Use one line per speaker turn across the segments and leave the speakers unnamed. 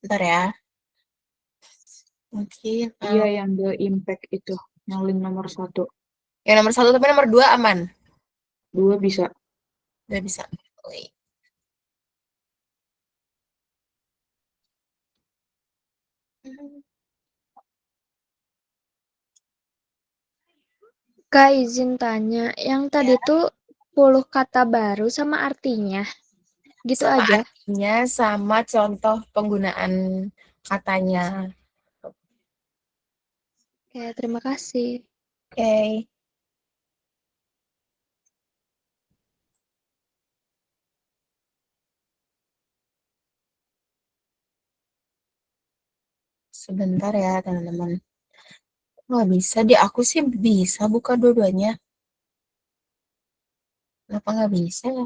Bentar ya. Mungkin
Iya, yang The Impact itu, yang link nomor 1.
yang nomor 1 tapi nomor 2 aman.
2 bisa.
Udah bisa. Wait.
Kak, izin tanya, yang tadi tuh 10 kata baru sama artinya, gitu
Sama
aja?
artinya, sama contoh penggunaan katanya.
Oke, terima kasih.
Oke. Sebentar ya, teman-teman. Nggak bisa, di aku sih bisa buka dua-duanya. Kenapa nggak bisa ya?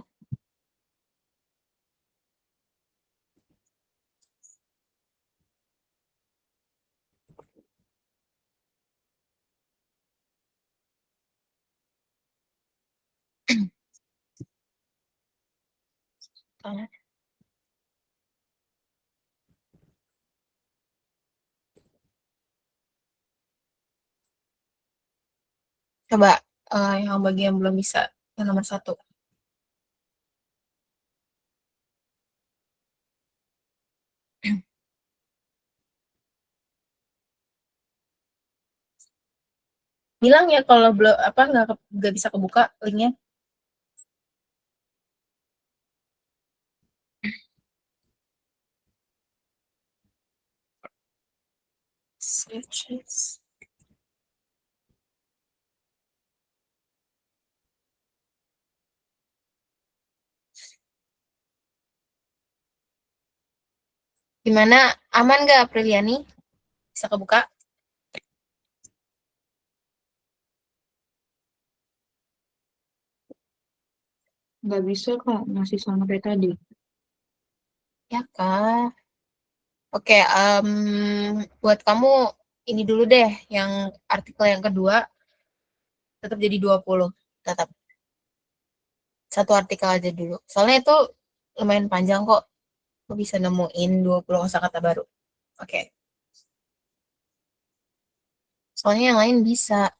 Coba yang bagian belum bisa, yang nomor 1. Bilang ya kalau belum apa nggak bisa kebuka linknya. Searches. Gimana? Aman nggak Apriliani? Bisa kebuka?
Nggak bisa, Kak, masih sama kayak tadi.
Ya kak. Oke, buat kamu ini dulu deh, yang artikel yang kedua tetap jadi 20. Tetap satu artikel aja dulu. Soalnya itu lumayan panjang kok. Aku bisa nemuin 20 kosakata baru. Oke. Soalnya yang lain bisa.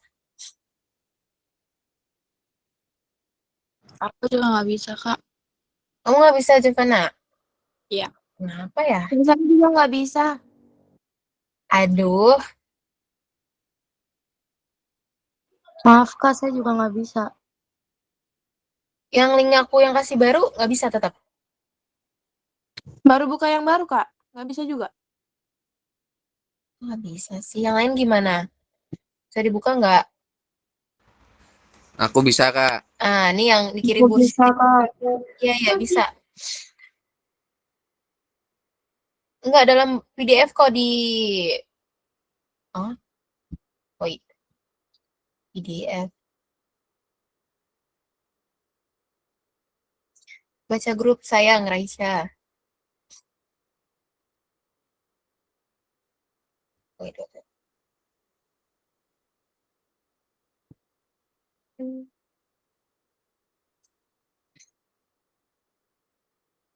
Aku juga nggak bisa, Kak.
Kamu nggak bisa, Jevana?
Iya.
Kenapa ya?
Saya juga nggak bisa.
Aduh,
Maaf, Kak, saya juga nggak bisa.
yang link aku yang kasih baru nggak bisa tetap.
Baru buka yang baru, Kak. Nggak bisa juga.
Nggak bisa sih. Yang lain gimana? Bisa dibuka nggak?
Aku bisa, Kak.
Ah, ini yang dikirim
Aku
Bursi.
bisa, Kak.
Iya, ya bisa. Enggak dalam PDF kok di. Oh, wait. PDF. Baca grup sayang, Raisya. Wait, wait, wait.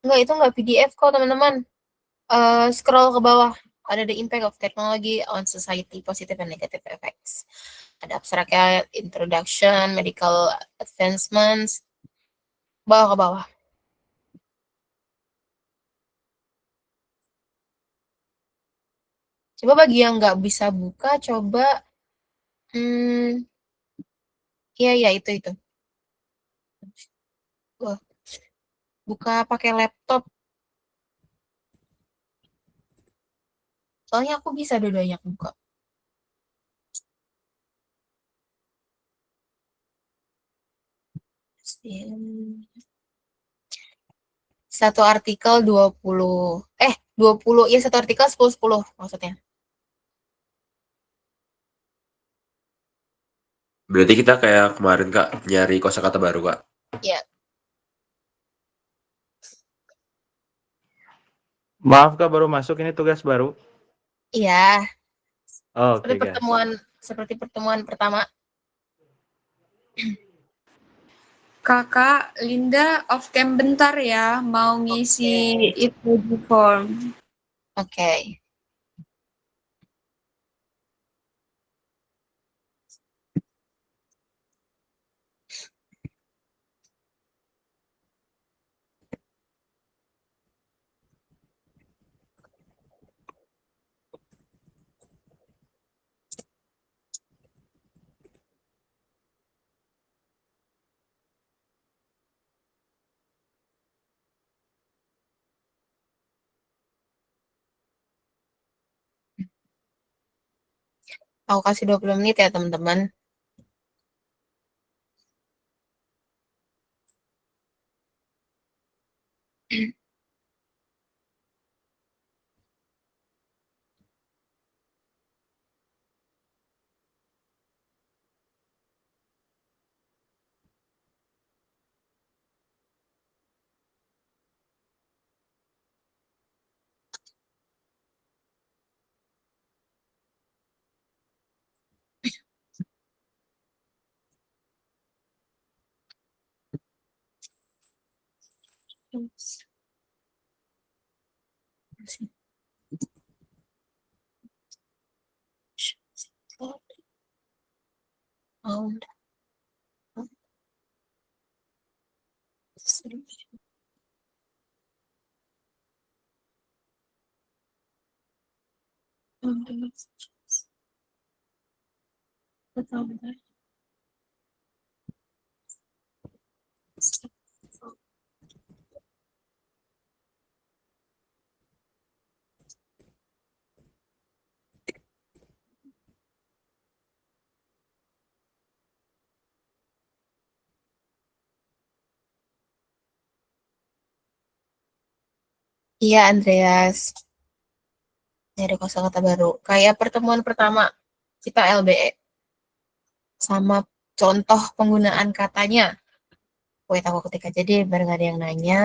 Enggak, itu enggak PDF kok, teman-teman. Scroll ke bawah. Ada the impact of technology on society, positive and negative effects. Ada abstraknya, introduction, medical advancements. Bawah ke bawah. Coba bagi yang nggak bisa buka, coba. Iya, iya, itu. Wah, buka pakai laptop. Soalnya aku bisa dua-duanya buka. Satu artikel 20. 20. Ya, satu artikel 10 maksudnya.
Berarti kita kayak kemarin, Kak, nyari kosakata baru, Kak.
Ya.
Maaf Kak, baru masuk, ini tugas baru.
Iya.
Oke, guys.
Seperti pertemuan pertama.
Kakak, Linda off cam bentar ya, mau ngisi itu di form.
Oke. Aku kasih 20 menit ya, teman-teman. Iya, Andreas. Ini ada kosakata baru. Kayak pertemuan pertama kita LBE. Sama contoh penggunaan katanya. Wait, aku ketik aja deh, biar nggak ada yang nanya.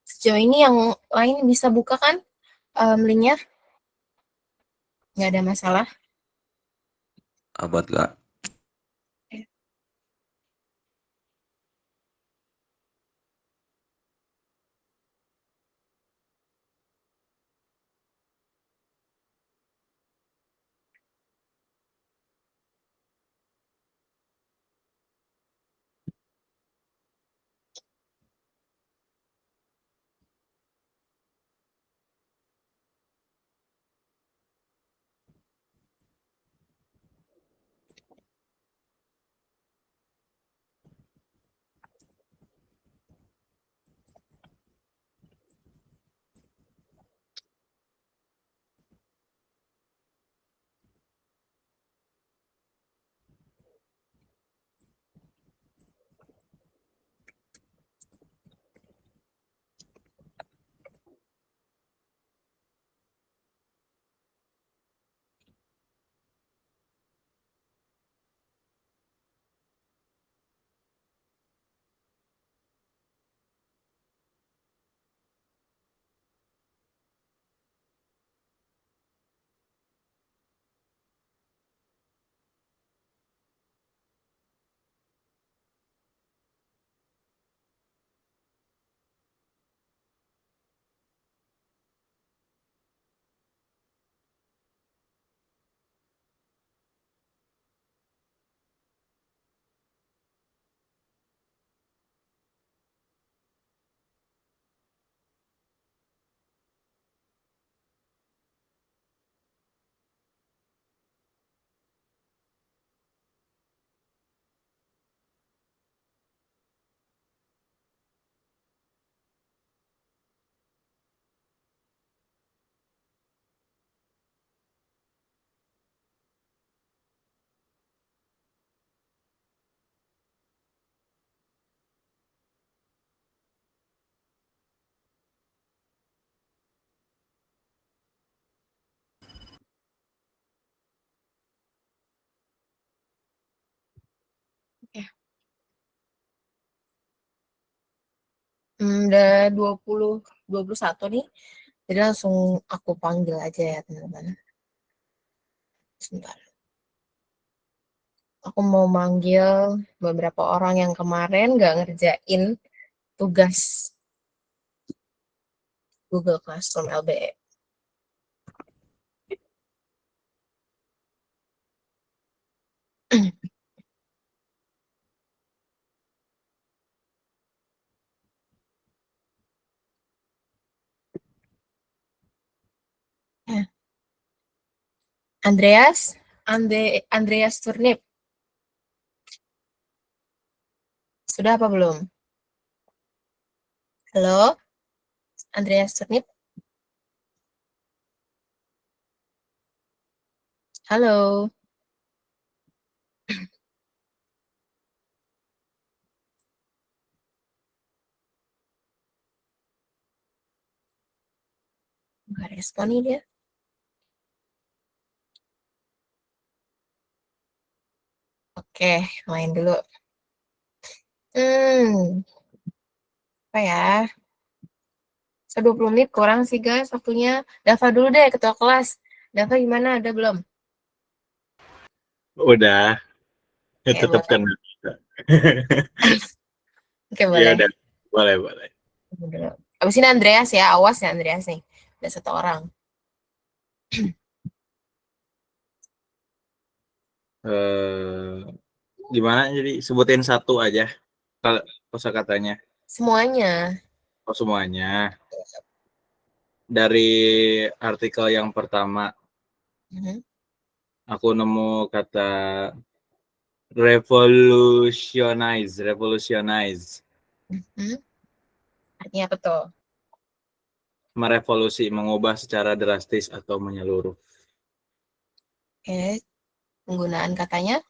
Sejauh ini yang lain bisa buka kan linknya? Nggak ada masalah.
Amat gak?
Udah 21 nih. Jadi langsung aku panggil aja ya teman-teman. Sebentar. Aku mau manggil beberapa orang yang kemarin nggak ngerjain tugas Google Classroom LBE. Andreas Turnip. Sudah apa belum? Halo? Andreas Turnip? Halo? Nggak respon nih dia. Oke, main dulu. Apa ya? 20 menit kurang sih guys waktunya. Dava dulu deh, ketua kelas. Dava gimana? Ada belum?
Udah, ya
Oke,
tetap
boleh.
kan.
Oke,
Ya
boleh.
udah, boleh.
Dulu. Abis ini Andreas ya, awas ya Andreas nih. Ada 1 orang.
Gimana jadi sebutin satu aja kalau kosakatanya.
Semuanya.
Oh semuanya. Dari artikel yang pertama
Mhm.
aku nemu kata revolutionize.
Mhm. Artinya apa tuh?
Merevolusi, mengubah secara drastis atau menyeluruh.
Oke, penggunaan katanya.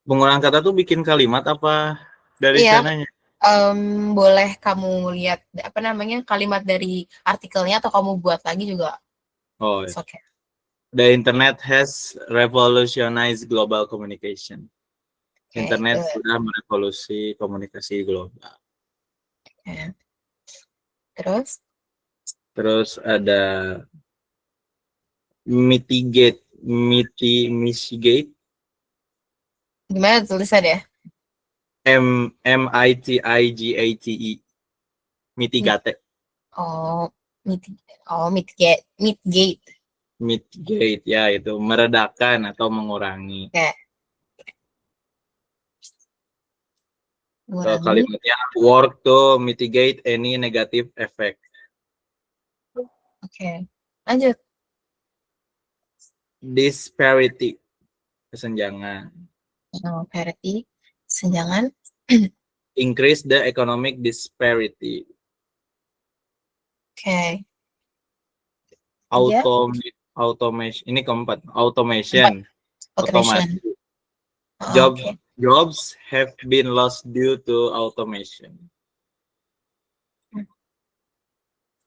Penggunaan kata tuh bikin kalimat apa dari
Iya,
sananya?
boleh kamu lihat apa namanya kalimat dari artikelnya atau kamu buat lagi juga.
Oh,
It's okay.
the internet has revolutionized global communication.
Okay,
Internet
good.
sudah merevolusi komunikasi global.
Okay. Terus?
Terus ada mitigate.
Gimana tulisannya?
mitigate. Mitigate.
Oh, mitigate.
Mitigate ya itu meredakan atau mengurangi.
Oke. Mengurangi.
Kalimatnya work to mitigate any negative effect.
Oke. Lanjut.
Disparity, kesenjangan.
Parity, senjangan.
Increase the economic disparity.
Oke.
Automation, ini keempat. Automation.
Automation.
Jobs have been lost due to automation.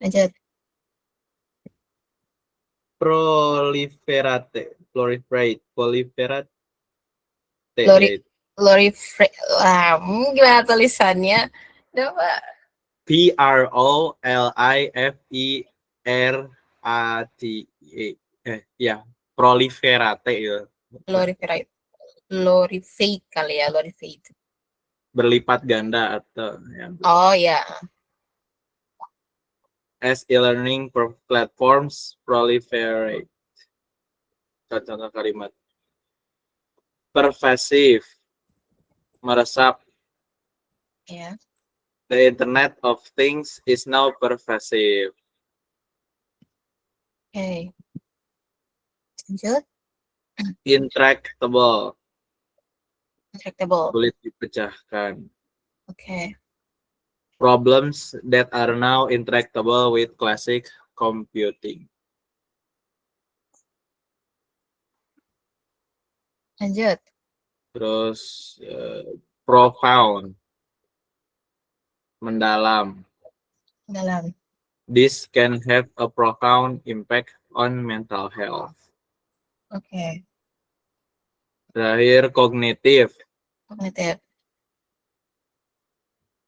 Lanjut.
Proliferate.
Gimana tulisannya? Coba.
Proliferate. Ya, proliferate ya.
Proliferate kali ya, proliferate.
Berlipat ganda atau ya.
Oh ya.
As e-learning platforms proliferate. Contoh kalimat. Pervasive. Meresap.
Ya.
The Internet of Things is now pervasive.
Oke. Lanjut.
Intractable. Sulit dipecahkan.
Oke.
Problems that are now intractable with classic computing.
Lanjut.
Terus profound. Mendalam. This can have a profound impact on mental health.
Oke.
Terakhir kognitif.
Kognitif.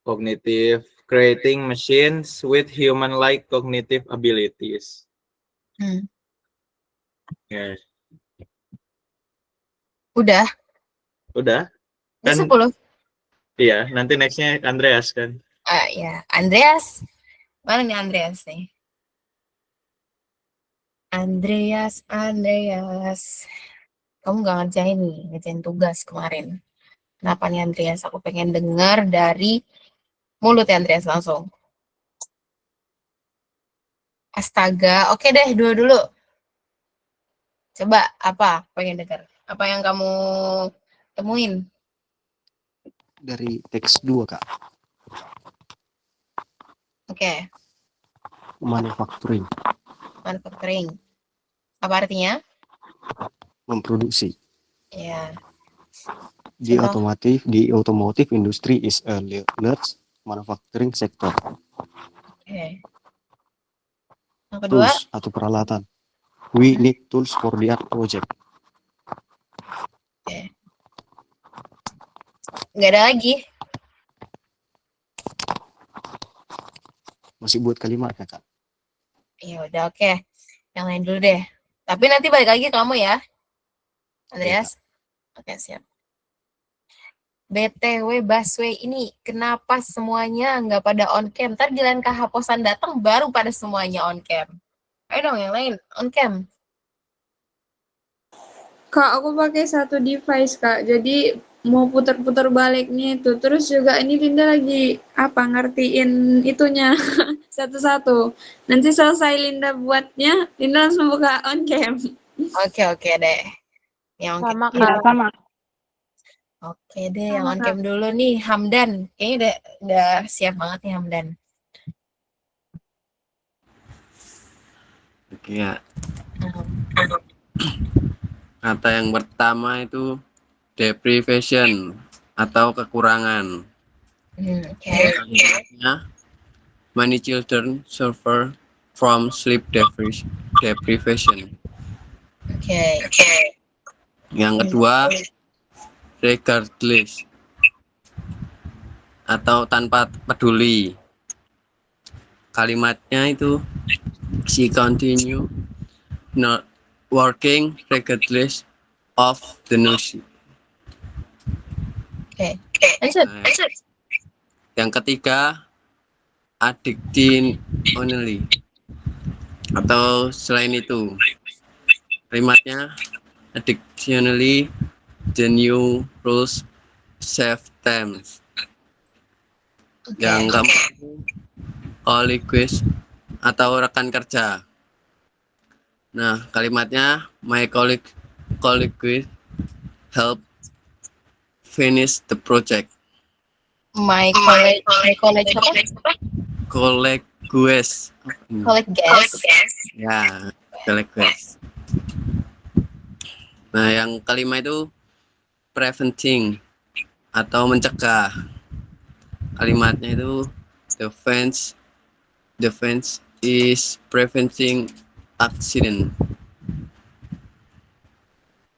Kognitif, creating machines with human-like cognitive abilities.
Hmm.
Ya,
Udah.
udah.
Ini
Kan
10.
iya, nanti nextnya Andreas kan.
Ya, Andreas. Mana nih Andreas nih? Andreas. Kamu nggak ngerjain tugas kemarin. Kenapa nih Andreas? Aku pengen dengar dari mulut ya Andreas langsung. Astaga, oke deh, dua dulu. Coba apa? Pengen dengar. Apa yang kamu temuin?
Dari teks 2, Kak.
Oke,
Manufacturing,
manufacturing. Apa artinya?
memproduksi.
Ya,
Di
contoh.
automotive industry is a large manufacturing sector.
Oke. Yang kedua,
Tools atau peralatan. We need tools for the art project.
nggak ada lagi.
Masih buat kalimat, Kak.
Ya udah, oke. Yang lain dulu deh. Tapi nanti balik lagi kamu ya, Andreas. Oke, siap. BTW Busway ini kenapa semuanya nggak pada on cam? Ntar giliran Kak Haposan datang baru pada semuanya on cam. Ayo dong yang lain on cam.
Kak, aku pakai satu device, Kak. Jadi mau putar-putar baliknya itu. Terus juga ini Linda lagi ngertiin itunya satu-satu. Nanti selesai Linda buatnya, Linda langsung buka on cam.
Oke deh. Yang on cam.
Sama
Iya,
Kak.
sama.
Oke deh, yang
Sama,
on
Kak.
cam dulu nih Hamdan. Kayaknya udah siap banget nih Hamdan.
Oke ya. Kata yang pertama itu deprivation atau kekurangan.
Oke.
Kalimatnya, many children suffer from sleep deprivation.
Oke.
Yang kedua, regardless atau tanpa peduli. Kalimatnya itu she continue not working regardless of the news.
Oke. Lanjut.
Yang ketiga, addicted only atau selain itu. Kalimatnya additionally the new rules save time.
Oke.
Yang keempat, colleagues atau rekan kerja. Nah, kalimatnya my colleagues help finish the project.
My college apa?
Colleagues.
Colleagues.
Ya, colleagues. Nah, yang kelima itu preventing atau mencegah. Kalimatnya itu defense is preventing accident.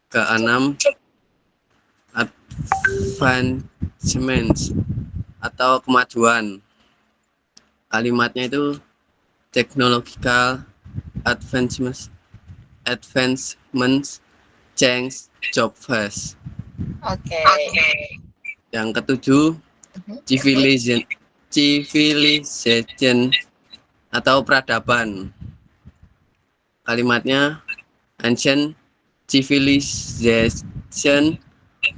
Keenam, advancements atau kemajuan. Kalimatnya itu technological advancements change job fast.
Oke.
Yang ketujuh, civilization atau peradaban. Kalimatnya ancient civilization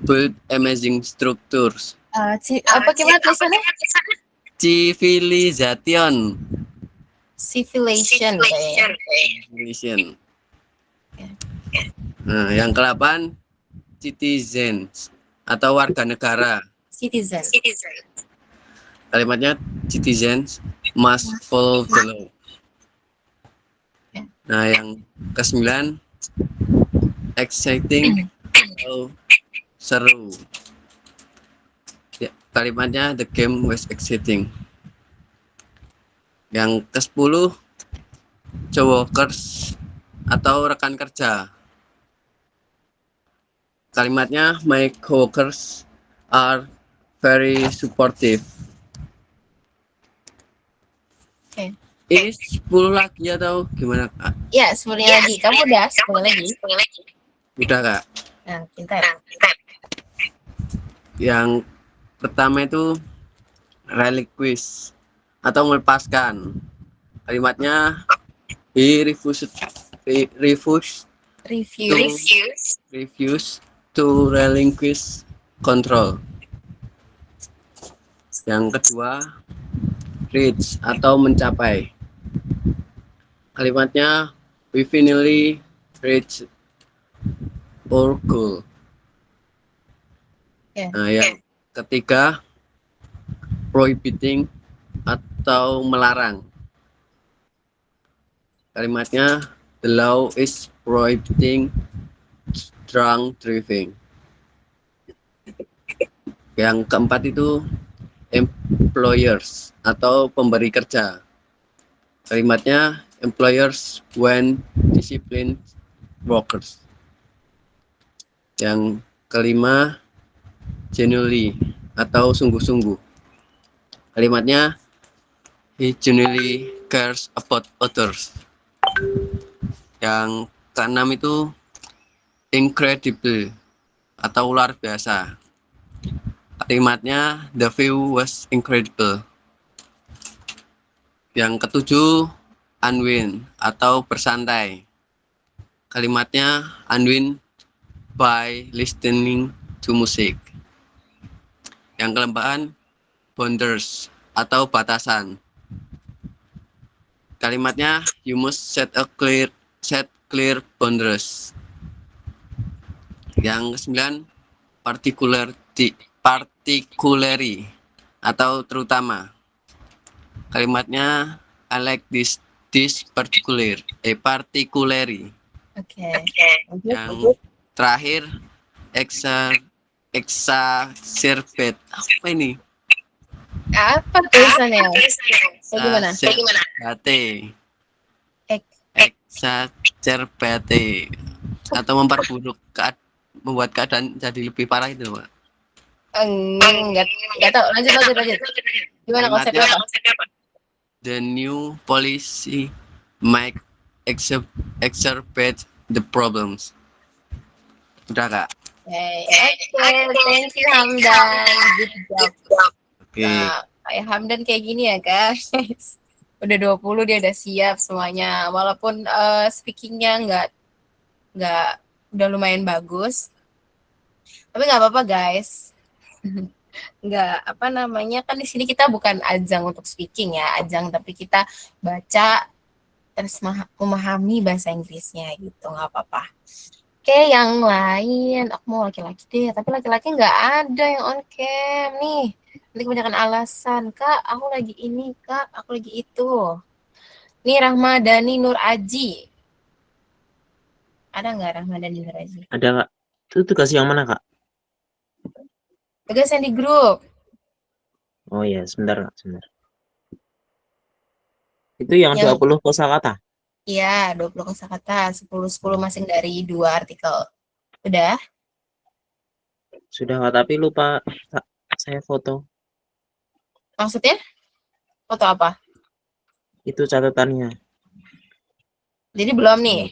build amazing structures.
Apa gimana tulisannya?
Civilization.
Civilization kayaknya.
Civilization. Nah, yang ke-8, citizens atau warga negara.
Citizen.
Kalimatnya citizens must follow the law. Nah, yang ke-9, exciting atau seru. Ya, kalimatnya the game was exciting. Yang ke-10, coworkers atau rekan kerja. Kalimatnya, my coworkers are very supportive.
Oke.
Ini 10 lagi atau gimana, Kak?
Ya, 10 lagi. Kamu udah 10 lagi.
Udah, Kak.
Nah, pintar.
Yang pertama itu relinquish atau melepaskan. Kalimatnya, he refused to relinquish control. Yang kedua, reach atau mencapai. Kalimatnya, we finally reach our goal.
Ya.
Nah, yang ketiga, prohibiting atau melarang. Kalimatnya, the law is prohibiting drunk driving. Yang keempat itu employers atau pemberi kerja. Kalimatnya, employers when discipline workers. Yang kelima, genuinely atau sungguh-sungguh. Kalimatnya, he genuinely cares about others. Yang keenam itu incredible atau luar biasa. Kalimatnya, the view was incredible. Yang ketujuh, unwind atau bersantai. Kalimatnya, unwind by listening to music. Yang keempat, boundaries atau batasan. Kalimatnya, you must set clear boundaries. Yang kesembilan, particularly atau terutama. Kalimatnya, I like this particularly.
Oke.
Yang terakhir, exacerbate. Apa ini?
Apa tulisannya? Kayak gimana?
Exacerbate. Exacerbate atau membuat keadaan jadi lebih parah itu, Pak.
Enggak tahu. Lanjut. Gimana konsepnya apa?
The new policy might exacerbate the problems. Udah, Kak?
Oke, thank you Hamdan. Good job.
Oke.
Nah, kayak Hamdan kayak gini ya, guys. Udah 20 dia udah siap semuanya. Walaupun speakingnya nggak udah lumayan bagus. Tapi nggak apa-apa, guys. Nggak apa namanya, kan di sini kita bukan ajang untuk speaking ya, ajang tapi kita baca terus memahami bahasa Inggrisnya gitu, nggak apa-apa. Oke, yang lain aku mau laki-laki deh, tapi laki-laki nggak ada yang on cam nih. Nanti kebanyakan alasan, Kak aku lagi ini, Kak aku lagi itu. Nih Rahmadani Nur Aji, ada nggak Rahmadani Nur Aji?
Ada, Kak. Itu tugas yang mana, Kak?
Tugas yang di grup.
Oh iya, sebentar, Kak, sebentar. Itu yang 20 kosakata.
Iya, 20 kosakata, 10 masing dari 2 artikel. Udah?
Sudah, Kak, tapi lupa saya foto.
Maksudnya? Foto apa?
Itu catatannya.
Jadi belum nih?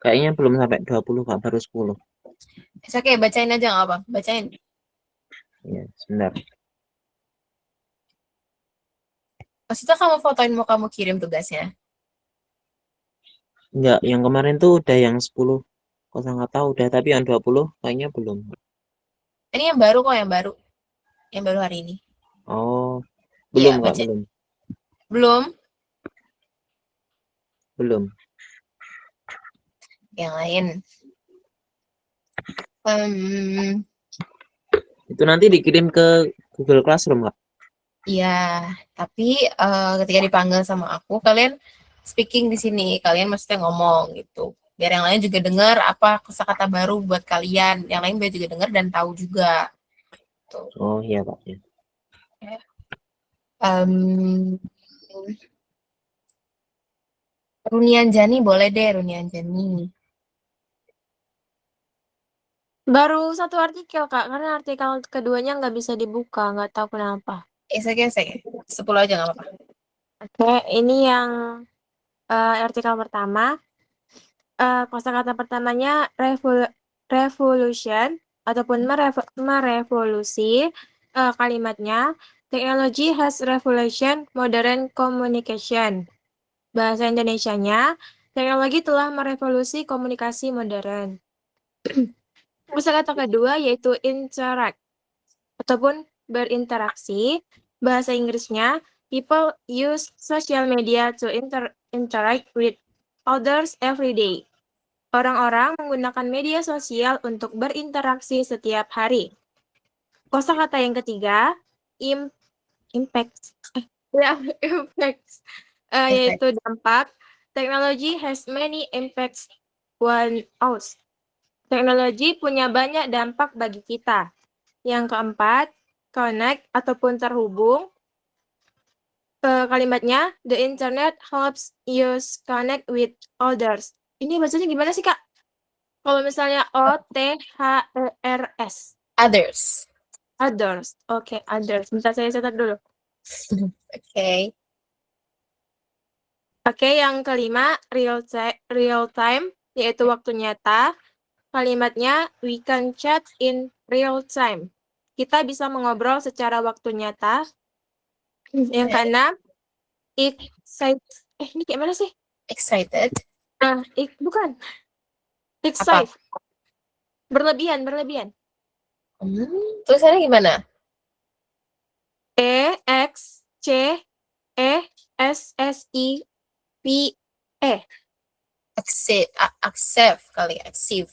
Kayaknya belum sampai 20, Kak, baru 10.
Oke, bacain aja nggak apa? Bacain.
Iya, sebentar.
Maksudnya kamu fotoin mau kamu kirim tugasnya?
Enggak, yang kemarin tuh udah yang 10 kosakata udah, tapi yang 20 kayaknya belum.
Ini yang baru kok, yang baru. Yang baru hari ini.
Oh,
Iya,
belum, Kak,
baca.
belum.
Belum?
Belum.
Yang lain.
Itu nanti dikirim ke Google Classroom, Kak.
Iya, tapi ketika dipanggil sama aku, kalian speaking di sini, kalian maksudnya ngomong gitu. Biar yang lain juga dengar apa kosakata baru buat kalian. Yang lain biar juga dengar dan tahu juga. Tuh.
Oh iya, Pak. Ya.
Runian Jani boleh deh, Runian Jani.
Baru satu artikel, Kak, karena artikel keduanya nggak bisa dibuka, nggak tahu kenapa.
It's okay. 10 aja nggak apa-apa.
Oke, ini yang artikel pertama. Kosakata pertamanya revolution ataupun merevolusi. Kalimatnya technology has revolution modern communication. Bahasa Indonesianya, teknologi telah merevolusi komunikasi modern. Kosakata kedua yaitu interact ataupun berinteraksi. Bahasa Inggrisnya, people use social media to interact with others every day. Orang-orang menggunakan media sosial untuk berinteraksi setiap hari. Kosakata yang ketiga, impact, yaitu dampak. Technology has many impacts on us. Teknologi punya banyak dampak bagi kita. Yang keempat, connect ataupun terhubung. Kalimatnya, the internet helps you connect with others. Ini bacanya gimana sih, Kak? Kalau misalnya OTHERS.
Others.
Others. Oke, others. Bentar saya catat dulu.
Oke.
Oke, yang kelima, real time, yaitu waktu nyata. Kalimatnya, we can chat in real time. Kita bisa mengobrol secara waktu nyata. Yang keenam, ini kayak mana sih?
Excited.
Bukan. Excite. Berlebihan.
Tulisannya gimana?
EXCESSIVE.
Accept kali, active.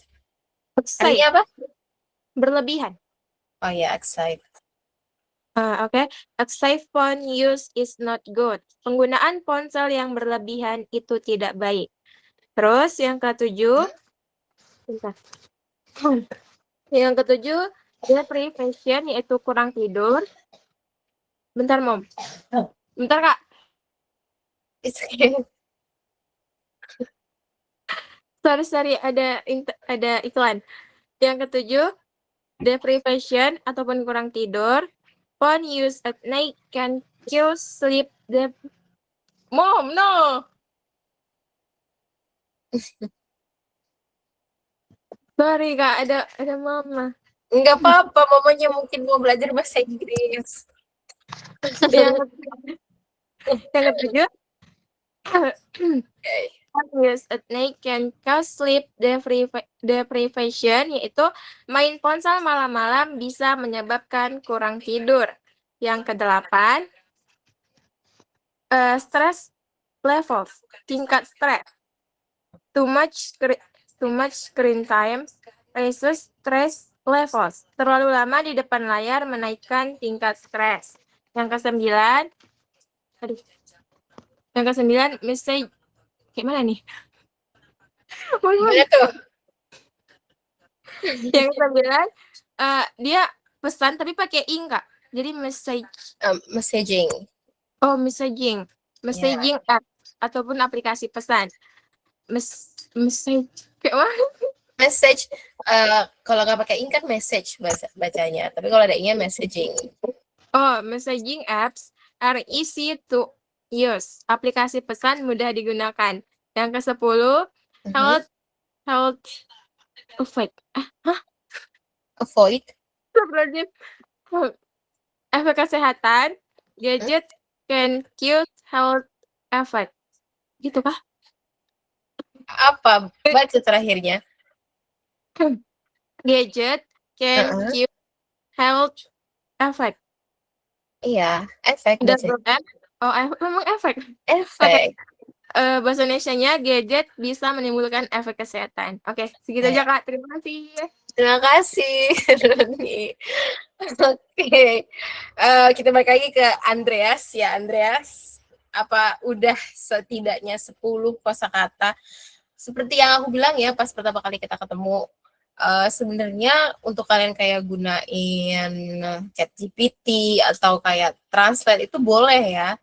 Excite.
Artinya apa?
Berlebihan.
Oh ya, excite.
Oke. Excessive phone use is not good. Penggunaan ponsel yang berlebihan itu tidak baik. Terus yang ketujuh, bentar. Yang ketujuh, deprivation, yaitu kurang tidur. Bentar, Mom. Bentar, Kak.
It's okay.
Sorry, ada iklan. Yang ketujuh, deprivation ataupun kurang tidur. Phone use at night can kill sleep. Mom, no. Sorry, Kak, ada mama.
Enggak apa-apa, mamanya mungkin mau belajar bahasa Inggris.
Yang ketujuh, use at night can cause sleep deprivation, yaitu main ponsel malam-malam bisa menyebabkan kurang tidur. Yang kedelapan, stress levels, tingkat stres. Too much screen time raises stress levels. Terlalu lama di depan layar menaikkan tingkat stres. Yang kesembilan, message. Gimana nih?
Gimana tuh?
Yang kesembilan, dia pesan tapi pakai ing, Kak. Jadi
Messaging.
Oh, messaging app ataupun aplikasi pesan. Message kayak mana?
Message, kalau nggak pakai ing kan message bacanya, tapi kalau ada ingnya messaging.
Oh, messaging apps are easy to use. Aplikasi pesan mudah digunakan. Yang ke-10, health
Avoid.
Efek kesehatan, gadget can cause health effect. Gitu kah?
Apa? Baca terakhirnya.
Gadget can cause health effect.
Iya, efek.
Memang efek.
Efek.
Bahasa Indonesianya, gadget bisa menimbulkan efek kesehatan. Oke, segitu aja, Kak. Terima kasih.
Terima kasih, Roni. Oke. Kita balik lagi ke Andreas. Ya, Andreas. Apa udah setidaknya 10 kosakata? Seperti yang aku bilang ya, pas pertama kali kita ketemu, sebenarnya untuk kalian kayak gunain ChatGPT atau kayak Translate itu boleh ya.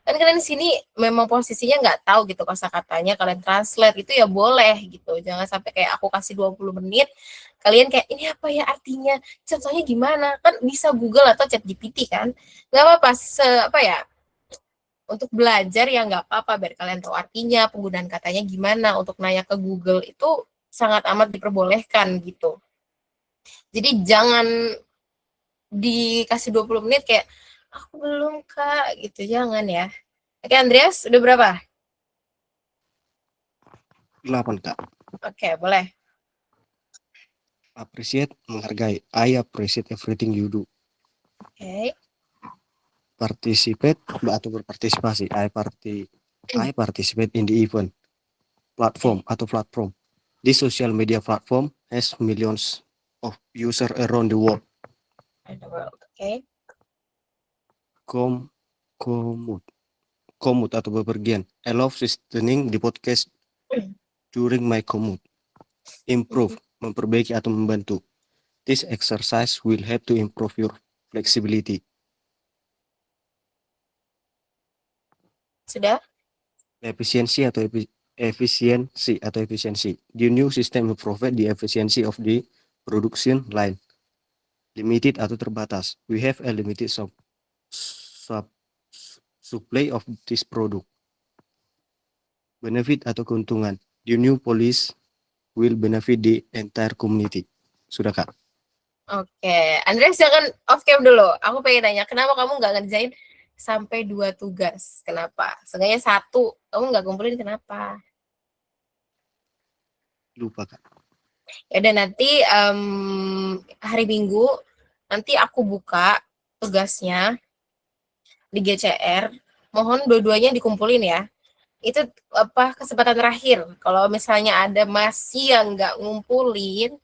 Kan kalian di sini memang posisinya nggak tahu gitu kosakatanya, kalian translate itu ya boleh gitu. Jangan sampai kayak aku kasih 20 menit, kalian kayak ini apa ya artinya? Contohnya gimana? Kan bisa Google atau ChatGPT kan. Nggak apa-apa apa ya? Untuk belajar ya nggak apa-apa biar kalian tahu artinya, penggunaan katanya gimana. Untuk nanya ke Google itu sangat amat diperbolehkan gitu. Jadi jangan dikasih 20 menit kayak aku belum Kak gitu, jangan ya. Oke, Andreas udah berapa?
8 Kak.
Oke, boleh.
Appreciate, menghargai. I appreciate everything you do.
Oke.
Participate atau berpartisipasi. I participate in the event. Platform atau platform. This social media platform has millions of users around the world.
In the world. Oke.
Commute atau bepergian. I love listening the podcast during my commute. Improve, memperbaiki atau membantu. This exercise will help to improve your flexibility.
Sudah?
Efisiensi. The new system will provide the efficiency of the production line. Limited atau terbatas. We have a limited supply of this product. Benefit atau keuntungan. The new policy will benefit the entire community. Sudah Kak?
Oke. Andreas jangan off cam dulu. Aku pengen nanya, kenapa kamu nggak ngerjain sampai 2 tugas? Kenapa? Seenggaknya 1. Kamu nggak kumpulin kenapa?
Lupa Kak.
Ya udah nanti hari Minggu nanti aku buka tugasnya di GCR. Mohon dua-duanya dikumpulin ya. Itu kesempatan terakhir. Kalau misalnya ada masih yang nggak ngumpulin,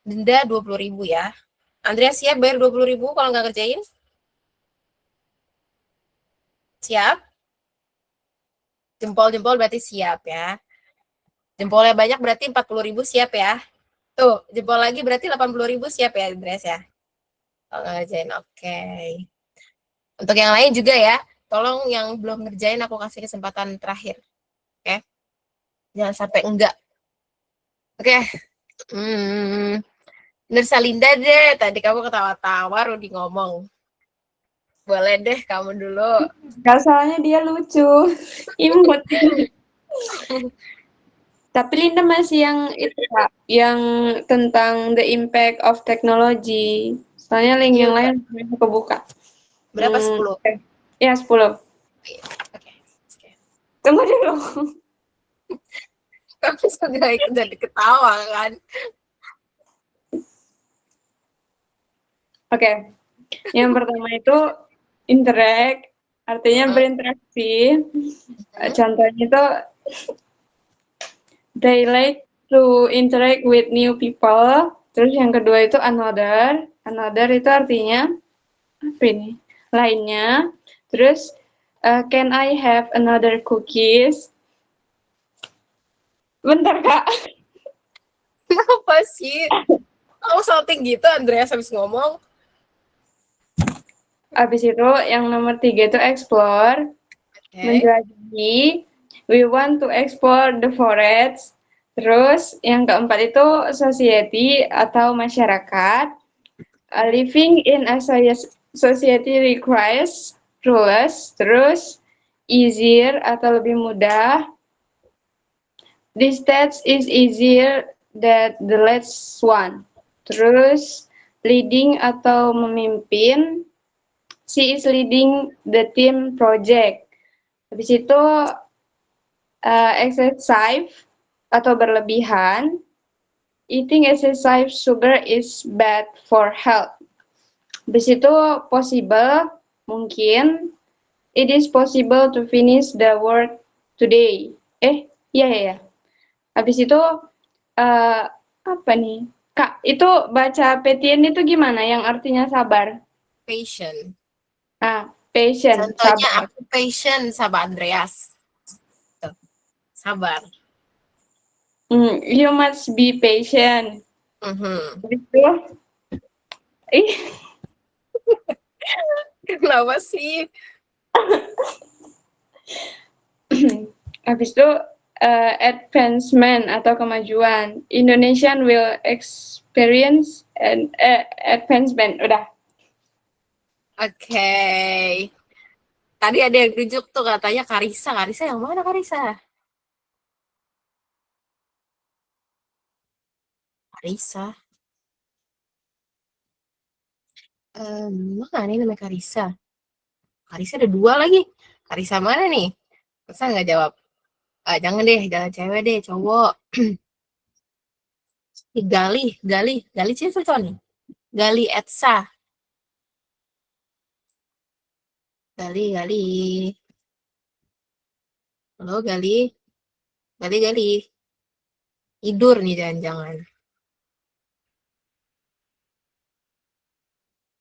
denda 20.000 ya. Andreas siap bayar 20.000 kalau nggak kerjain? Siap? Jempol-jempol berarti siap ya. Jempolnya banyak berarti 40.000 siap ya. Tuh, jempol lagi berarti 80.000 siap ya, Andreas ya. Kalau nggak ngerjain, oke. Untuk yang lain juga ya, tolong yang belum ngerjain aku kasih kesempatan terakhir. Oke? Jangan sampai enggak. Oke. Nursalinda deh, tadi kamu ketawa-tawa, Rudi ngomong. Boleh deh kamu dulu.
Gak salahnya dia lucu. Imut. Tapi Linda masih yang itu Kak, yang tentang the impact of technology. Soalnya link yang lain belum kebuka.
Berapa 10?
Ya 10.
Oke.
Tunggu dulu.
Kamu sudah ikut jadi ketawa kan?
Oke. Yang pertama itu interact, artinya berinteraksi. Contohnya itu they like to interact with new people. Terus yang kedua itu another. Another itu artinya apa ini? Lainnya. Terus can I have another cookies? Bentar Kak.
Kenapa sih? Kamu salting gitu Andreas habis ngomong.
Habis itu yang nomor 3 itu explore. Menjelajahi. We want to explore the forest. Terus yang keempat itu society atau masyarakat. Living in a society requires rules. Terus easier atau lebih mudah. This task is easier than the last one. Terus leading atau memimpin. She is leading the team project. Habis itu excessive atau berlebihan. Eating excessive sugar is bad for health. Habis itu possible, mungkin. It is possible to finish the work today. Iya. Habis itu apa nih? Kak, itu baca Petian itu gimana yang artinya sabar?
Patient.
Patient.
Contohnya
Sabar.
aku patient sama Andreas. Tuh, sabar.
You must be patient. Gitu.
Kenapa sih?
Habis itu advancement atau kemajuan. Indonesian will experience an advancement. Udah.
Oke. Tadi ada yang tunjuk tuh katanya Karisa. Karisa yang mana Karisa? Karisa. Mana nih namanya Karisa? Karisa ada 2 lagi. Karisa mana nih? Masa nggak jawab? Jangan deh, jangan cewek deh, cowok. Gali siapa cowok nih? Gali Etsa. Gali. Halo Gali. Gali. Tidur nih jangan-jangan.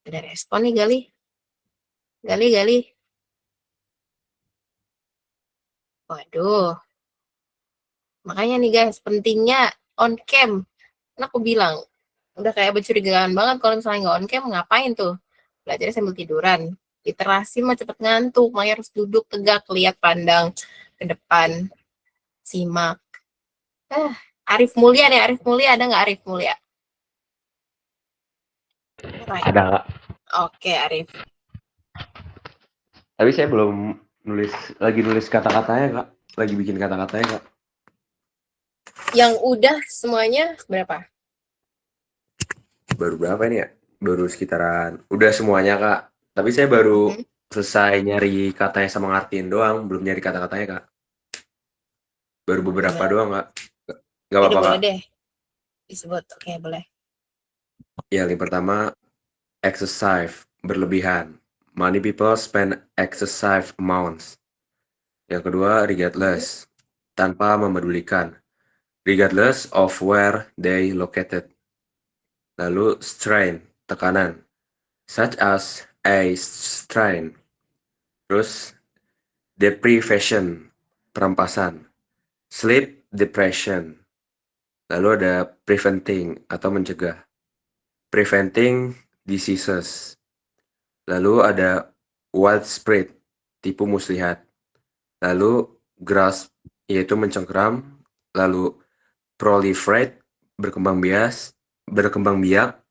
Ada respon nih Gali. Gali. Waduh. Makanya nih guys, pentingnya on cam. Kan aku bilang, udah kayak mencurigakan banget kalau misalnya nggak on cam, ngapain tuh? Belajarnya sambil tiduran. Literasi mah cepet ngantuk, makanya harus duduk tegak, lihat pandang ke depan, simak. Arif Mulya nih, Arif Mulya, ada nggak Arif Mulya? Right.
Ada Kak.
Oke, Arif.
Tapi saya belum lagi nulis kata-katanya Kak. Lagi bikin kata-katanya Kak.
Yang udah semuanya berapa?
Baru berapa ini ya? Baru sekitaran. Udah semuanya Kak. Tapi saya baru selesai nyari katanya sama ngartiin doang. Belum nyari kata-katanya Kak. Baru beberapa doang Kak. Gak apa-apa Kak.
Boleh deh. Disebut, oke boleh.
Ya, yang pertama, excessive, berlebihan. Many people spend excessive amounts. Yang kedua, regardless, tanpa memedulikan. Regardless of where they located. Lalu, strain, tekanan. Such as a strain. Terus, deprivation, perampasan. Sleep depression. Lalu ada preventing atau mencegah. Preventing diseases. Lalu ada widespread, tipu muslihat. Lalu grasp, yaitu mencengkeram. Lalu proliferate, berkembang biak.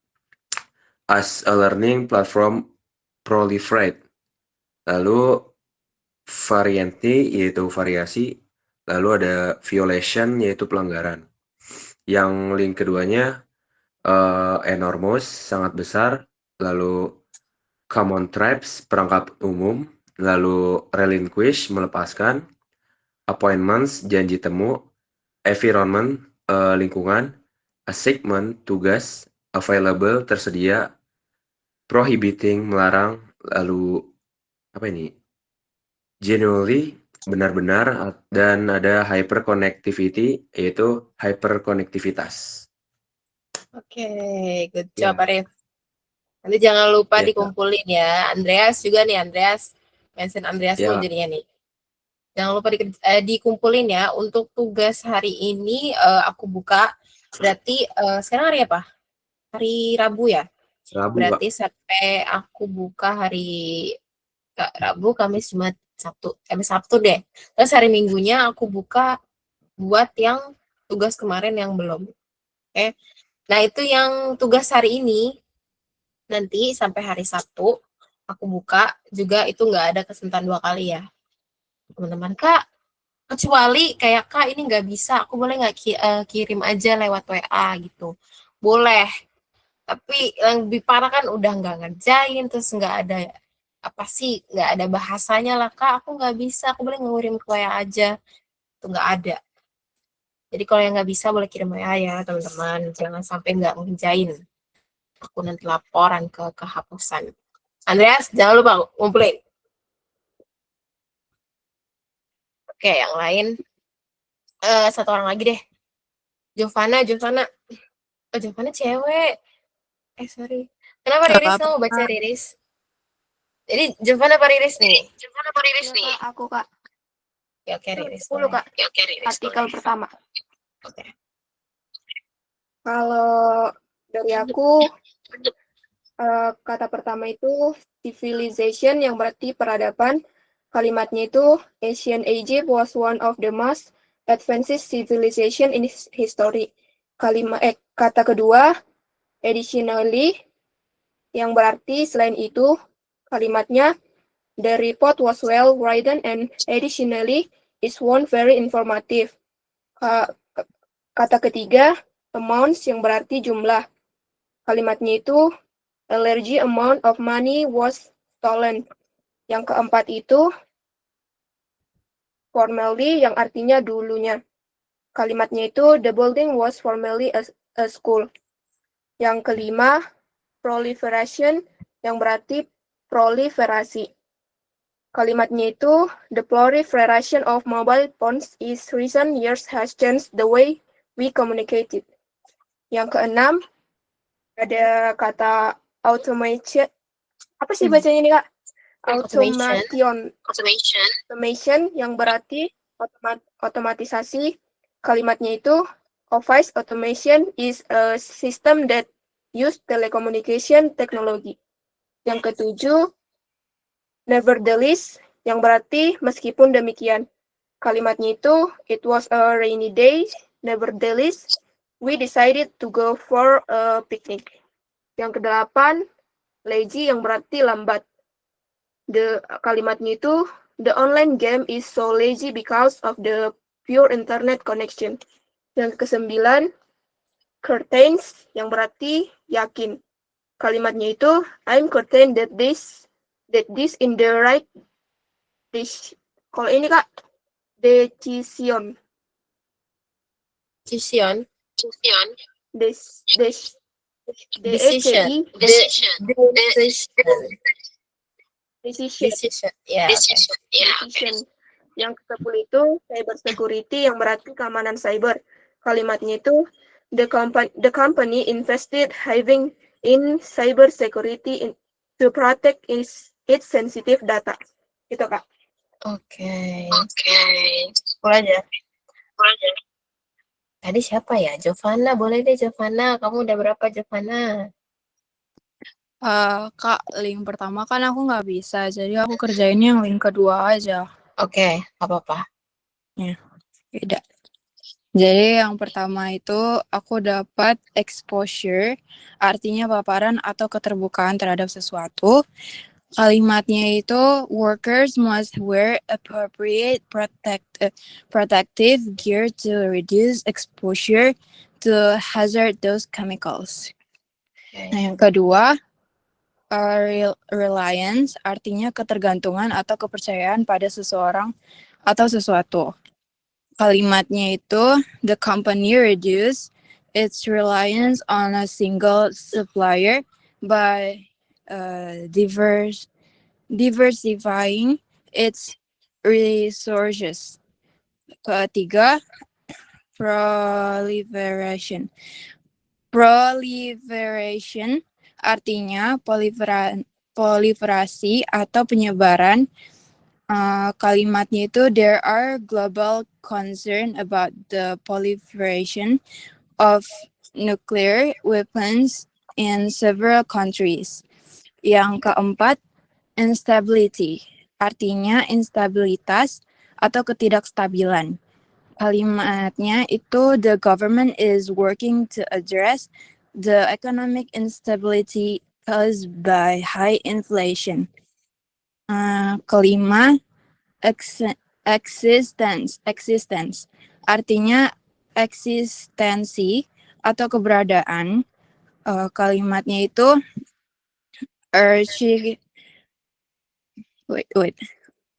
As a learning platform, proliferate. Lalu varianti, yaitu variasi. Lalu ada violation, yaitu pelanggaran. Yang link keduanya enormous, sangat besar. Lalu common traps, perangkap umum. Lalu relinquish, melepaskan. Appointments, janji temu. Environment, lingkungan. Assignment, tugas. Available, tersedia. Prohibiting, melarang. Lalu apa ini? Genuinely, benar-benar. Dan ada hyperconnectivity, yaitu hyperkonektivitas.
Oke, good job Arif. Nanti jangan lupa dikumpulin ya. Andreas juga nih, Andreas. Mention Andreas mau jadinya nih. Jangan lupa dikumpulin ya. Untuk tugas hari ini aku buka. Berarti sekarang hari apa? Hari Rabu ya?
Rabu,
berarti sampai aku buka hari Rabu, Kamis, Jumat, Sabtu. Sabtu deh. Terus hari Minggunya aku buka buat yang tugas kemarin yang belum. Oke. Nah, itu yang tugas hari ini. Nanti sampai hari Sabtu aku buka juga, itu nggak ada kesempatan 2 kali ya teman-teman. Kak, kecuali kayak Kak ini nggak bisa, aku boleh nggak kirim aja lewat WA gitu? Boleh, tapi yang lebih parah kan udah nggak ngerjain, terus nggak ada nggak ada bahasanya lah. Kak, aku nggak bisa, aku boleh ngirim ke WA aja? Itu nggak ada. Jadi kalau yang nggak bisa boleh kirim WA ya teman-teman, jangan sampai nggak ngerjain. Aku nanti laporan ke kehapusan. Andreas, jangan lupa ngumpulin. Oke, yang lain. Satu orang lagi deh. Giovanna. Oh, Giovanna cewek. Sorry. Kenapa Riris mau baca Riris? Jadi Giovanna apa Riris nih?
Aku, Kak.
Ya, oke, Riris.
10, Kak. Artikel pertama.
Oke.
Kalau dari aku, kata pertama itu civilization, yang berarti peradaban. Kalimatnya itu Ancient Egypt was one of the most advanced civilization in history. Kata kedua additionally yang berarti selain itu. Kalimatnya the report was well written and additionally is one very informative. Kata ketiga amounts yang berarti jumlah. Kalimatnya itu a large amount of money was stolen. Yang keempat itu formerly yang artinya dulunya. Kalimatnya itu the building was formerly a school. Yang kelima proliferation yang berarti proliferasi. Kalimatnya itu the proliferation of mobile phones in recent years has changed the way we communicated. Yang keenam ada kata automation. Apa sih bacanya ini, Kak? Automation yang berarti otomatisasi. Kalimatnya itu office automation is a system that use telecommunication technology. Yang ketujuh nevertheless yang berarti meskipun demikian. Kalimatnya itu it was a rainy day. Nevertheless we decided to go for a picnic. Yang kedelapan lazy yang berarti lambat. Kalimatnya itu the online game is so lazy because of the pure internet connection. Yang kesembilan curtains yang berarti yakin. Kalimatnya itu I'm certain that this in the right kalau ini, Kak, decision. Decision. Yang ke-10 itu cyber security yang berarti keamanan cyber. Kalimatnya itu the company invested having in cyber security to protect its sensitive data. Itu, Kak.
Oke. Mulai aja. Tadi siapa ya? Jovana, boleh deh Jovana. Kamu udah berapa Jovana?
Kak, link pertama kan aku nggak bisa, jadi aku kerjain yang link kedua aja.
Oke, apa-apa.
Ya, beda. Jadi yang pertama itu aku dapat exposure, artinya paparan atau keterbukaan terhadap sesuatu. Kalimatnya itu workers must wear appropriate protective gear to reduce exposure to hazardous chemicals. Nah, yang kedua reliance artinya ketergantungan atau kepercayaan pada seseorang atau sesuatu. Kalimatnya itu the company reduce its reliance on a single supplier by diversifying its resources. Ketiga proliferation artinya proliferasi atau penyebaran. Kalimatnya itu there are global concern about the proliferation of nuclear weapons in several countries. Yang keempat instability artinya instabilitas atau ketidakstabilan. Kalimatnya itu the government is working to address the economic instability caused by high inflation. Kelima, existence artinya eksistensi atau keberadaan. Kalimatnya itu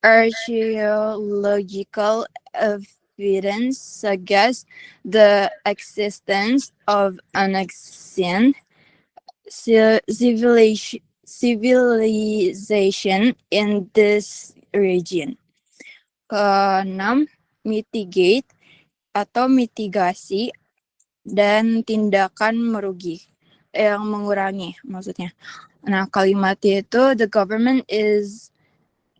archaeological evidence suggests the existence of an ancient civilization in this region. Keenam, mitigate atau mitigasi dan tindakan yang mengurangi maksudnya. Nah, kalimatnya itu the government is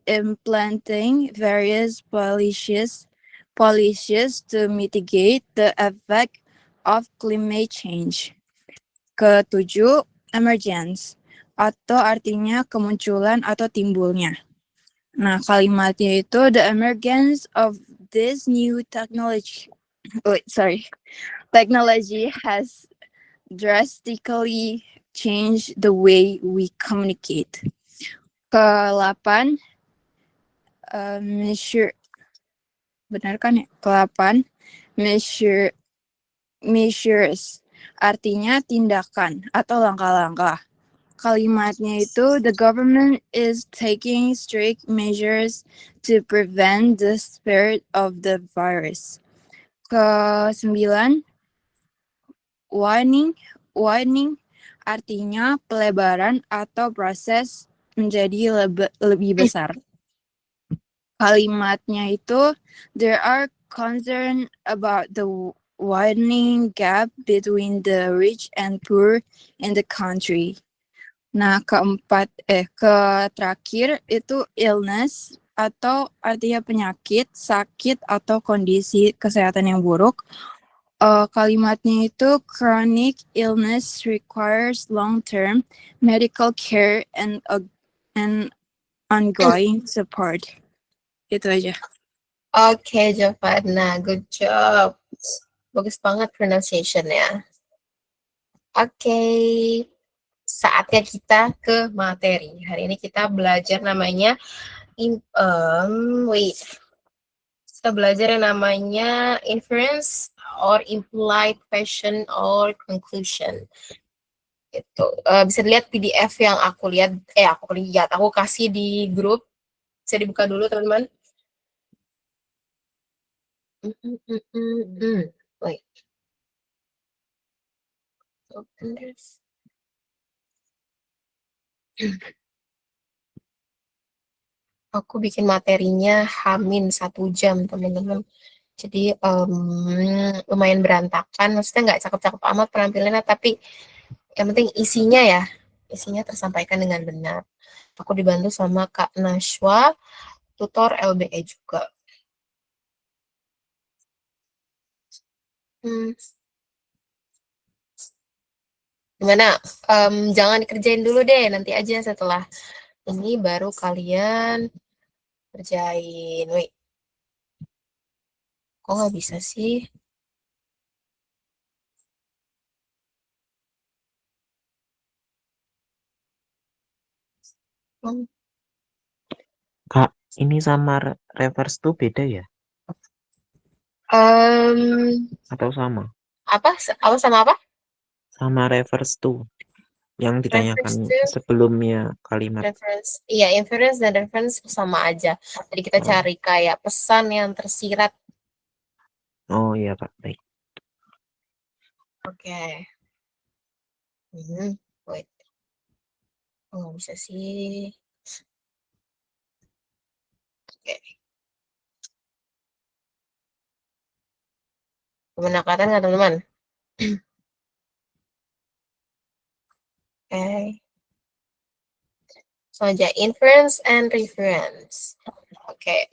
implementing various policies to mitigate the effect of climate change. Ketujuh, emergence atau artinya kemunculan atau timbulnya. Nah, kalimatnya itu the emergence of this new technology has drastically changed the way we communicate. Ke-8 measure, benar kan ya? Ke-8 measures, artinya tindakan atau langkah-langkah. Kalimatnya itu the government is taking strict measures to prevent the spread of the virus. Ke-9 widening artinya pelebaran atau proses menjadi lebih besar. Kalimatnya itu there are concern about the widening gap between the rich and poor in the country. Nah, terakhir itu illness atau artinya penyakit, sakit atau kondisi kesehatan yang buruk. Kalimatnya itu chronic illness requires long-term medical care and ongoing support. Itu aja.
Oke, Jovana, good job. Bagus banget pronunciation-nya. Oke, saatnya kita ke materi. Hari ini kita belajar namanya kita belajar yang namanya inference or implied question or conclusion. Itu bisa dilihat PDF yang aku kasih di grup. Bisa dibuka dulu, teman-teman. Wait. Open this. Aku bikin materinya hamin 1 jam, teman-teman. Jadi lumayan berantakan. Maksudnya nggak cakep-cakep amat penampilannya, tapi yang penting isinya tersampaikan dengan benar. Aku dibantu sama Kak Nashwa, tutor LBE juga. Gimana? Jangan dikerjain dulu deh, nanti aja setelah ini baru kalian kerjain. Wait. Kok nggak bisa sih?
Kak, ini sama reverse tuh beda ya? Atau sama?
Apa sama apa?
Sama reverse tuh yang ditanyakan
Reference to
sebelumnya kalimat.
reference. Iya, inference dan reference sama aja. Jadi kita cari kayak pesan yang tersirat.
Oh iya Pak, baik.
Oke. Wait. Oh, nggak bisa sih. Oke. Gimana kelihatan nggak, teman-teman? Oke. So aja inference and reference. Oke,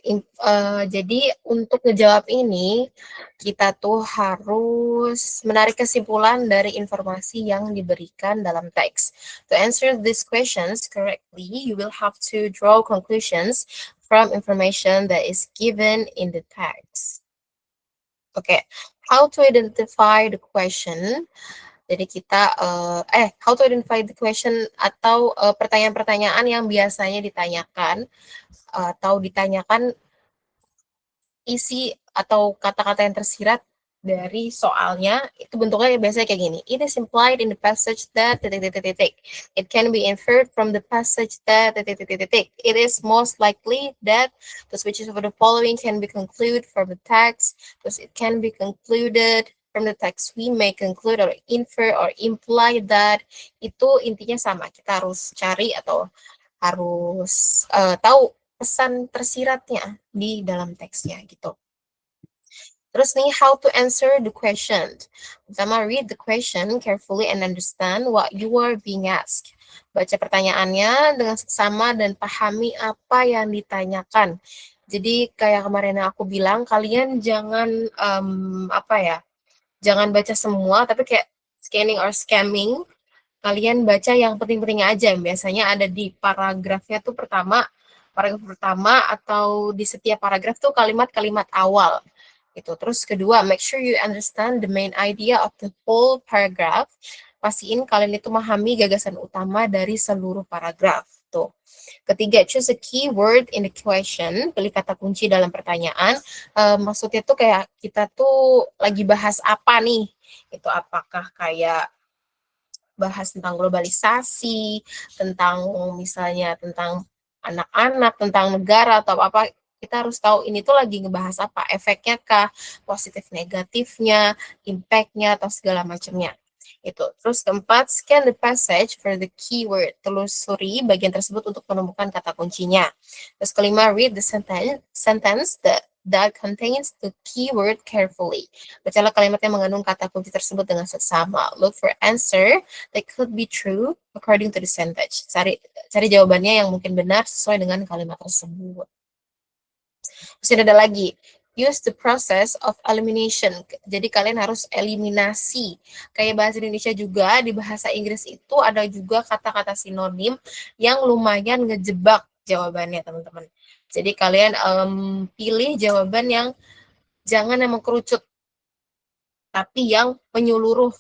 jadi untuk ngejawab ini kita tuh harus menarik kesimpulan dari informasi yang diberikan dalam teks. To answer these questions correctly, you will have to draw conclusions from information that is given in the text. Oke, how to identify the question? Jadi kita how to identify the question atau pertanyaan-pertanyaan yang biasanya ditanyakan atau ditanyakan isi atau kata-kata yang tersirat dari soalnya, itu bentuknya biasanya kayak gini. It is implied in the passage that it can be inferred from the passage that it is most likely that the which of the following can be concluded from the text, thus it can be concluded from the text we may conclude or infer or imply that. Itu intinya sama, kita harus cari atau harus tahu pesan tersiratnya di dalam teksnya gitu. Terus nih, how to answer the question. Pertama, read the question carefully and understand what you are being asked. Baca pertanyaannya dengan seksama dan pahami apa yang ditanyakan. Jadi kayak kemarin yang aku bilang, kalian jangan jangan baca semua, tapi kayak scanning or scamming. Kalian baca yang penting-pentingnya aja. Biasanya ada di paragrafnya tuh pertama paragraf pertama atau di setiap paragraf tuh kalimat-kalimat awal. Gitu. Terus kedua, make sure you understand the main idea of the whole paragraph. Pastiin kalian itu memahami gagasan utama dari seluruh paragraf. Tuh. Ketiga, choose a key word in the question. Pilih kata kunci dalam pertanyaan. Maksudnya tuh kayak kita tuh lagi bahas apa nih? Itu apakah kayak bahas tentang globalisasi, tentang misalnya tentang anak-anak, tentang negara atau apa, kita harus tahu ini tuh lagi ngebahas apa, efeknya kah, positif negatifnya, impact-nya atau segala macamnya. Itu. Terus keempat, scan the passage for the keyword. Telusuri bagian tersebut untuk menemukan kata kuncinya. Terus kelima, read the sentence that contains the keyword carefully. Bacalah kalimat yang mengandung kata kunci tersebut dengan seksama. Look for answer that could be true according to the sentence. Cari jawabannya yang mungkin benar sesuai dengan kalimat tersebut. Terus ada lagi, use the process of elimination. Jadi kalian harus eliminasi. Kayak bahasa Indonesia juga, di bahasa Inggris itu ada juga kata-kata sinonim yang lumayan ngejebak jawabannya, teman-teman. Jadi kalian pilih jawaban yang jangan yang mengkerucut, tapi yang menyeluruh.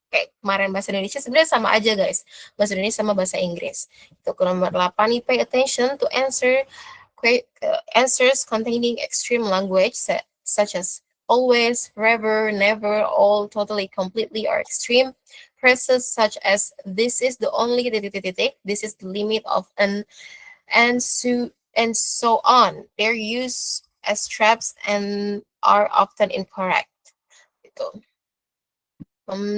Kayak kemarin bahasa Indonesia sebenarnya sama aja guys. Bahasa Indonesia sama bahasa Inggris. Itu nomor 8 nih, pay attention to answers containing extreme language such as always, forever, never, all, totally, completely, or extreme. Phrases such as this is the only, this is the limit of an, and so on. They're used as traps and are often incorrect. Gitu.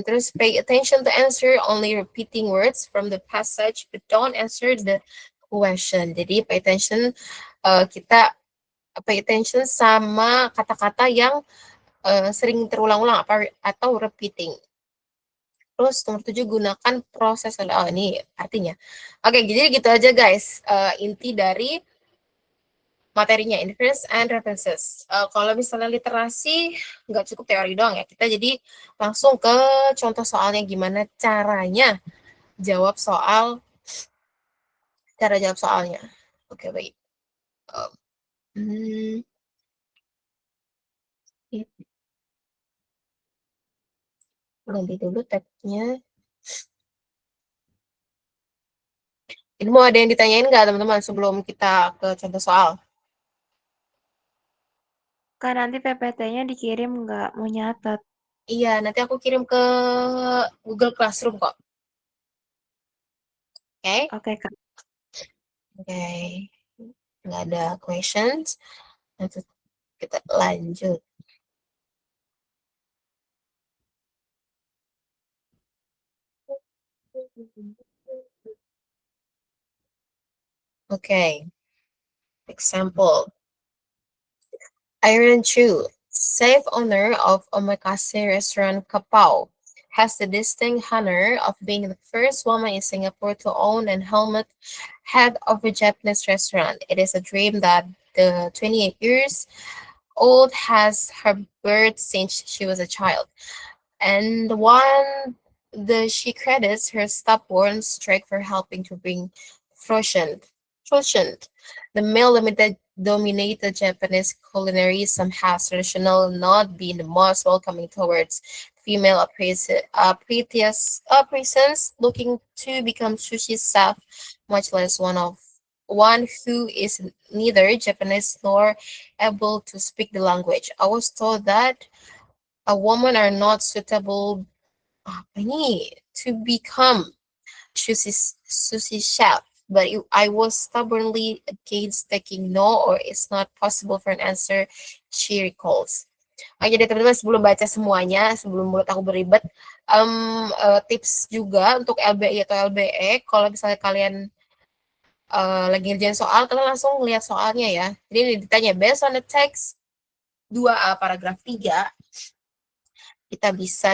Terus pay attention to answer only repeating words from the passage, but don't answer the question. Jadi pay attention, kita pay attention sama kata-kata yang sering terulang-ulang atau repeating. Terus nomor 7, gunakan proses. Oh, ini artinya. Oke, jadi gitu aja guys. Inti dari materinya, inference and references. Kalau misalnya literasi, nggak cukup teori doang ya. Kita jadi langsung ke contoh soalnya, gimana caranya jawab soal, cara jawab soalnya. Oke, baik. Ganti dulu tab-nya. Ini mau ada yang ditanyain nggak teman-teman sebelum kita ke contoh soal?
Kak, nanti PPT-nya dikirim nggak? Mau nyatet.
Iya, nanti aku kirim ke Google Classroom kok. Oke?
Oke, Kak.
Oke. Nggak ada questions. Nanti kita lanjut. Okay. Example. Iron Chu, safe owner of omakase restaurant Kapau, has the distinct honor of being the first woman in Singapore to own and helmet head of a Japanese restaurant. It is a dream that the 28 years old has her birth since she was a child. And she credits her stubborn streak for helping to bring fruition. The male-dominated Japanese culinary somehow traditional, not being the most welcoming towards female apprentices looking to become sushi chef, much less one who is neither Japanese nor able to speak the language. I was told that a woman are not suitable to become sushi chef, but I was stubbornly against taking no or it's not possible for an answer, she recalls. Oke, jadi teman-teman sebelum baca semuanya, sebelum mulut aku beribet, tips juga untuk LBI atau LBE, kalau misalnya kalian lagi ngerjain soal, kalian langsung lihat soalnya ya. Jadi ditanya, based on the text 2A paragraf 3, kita bisa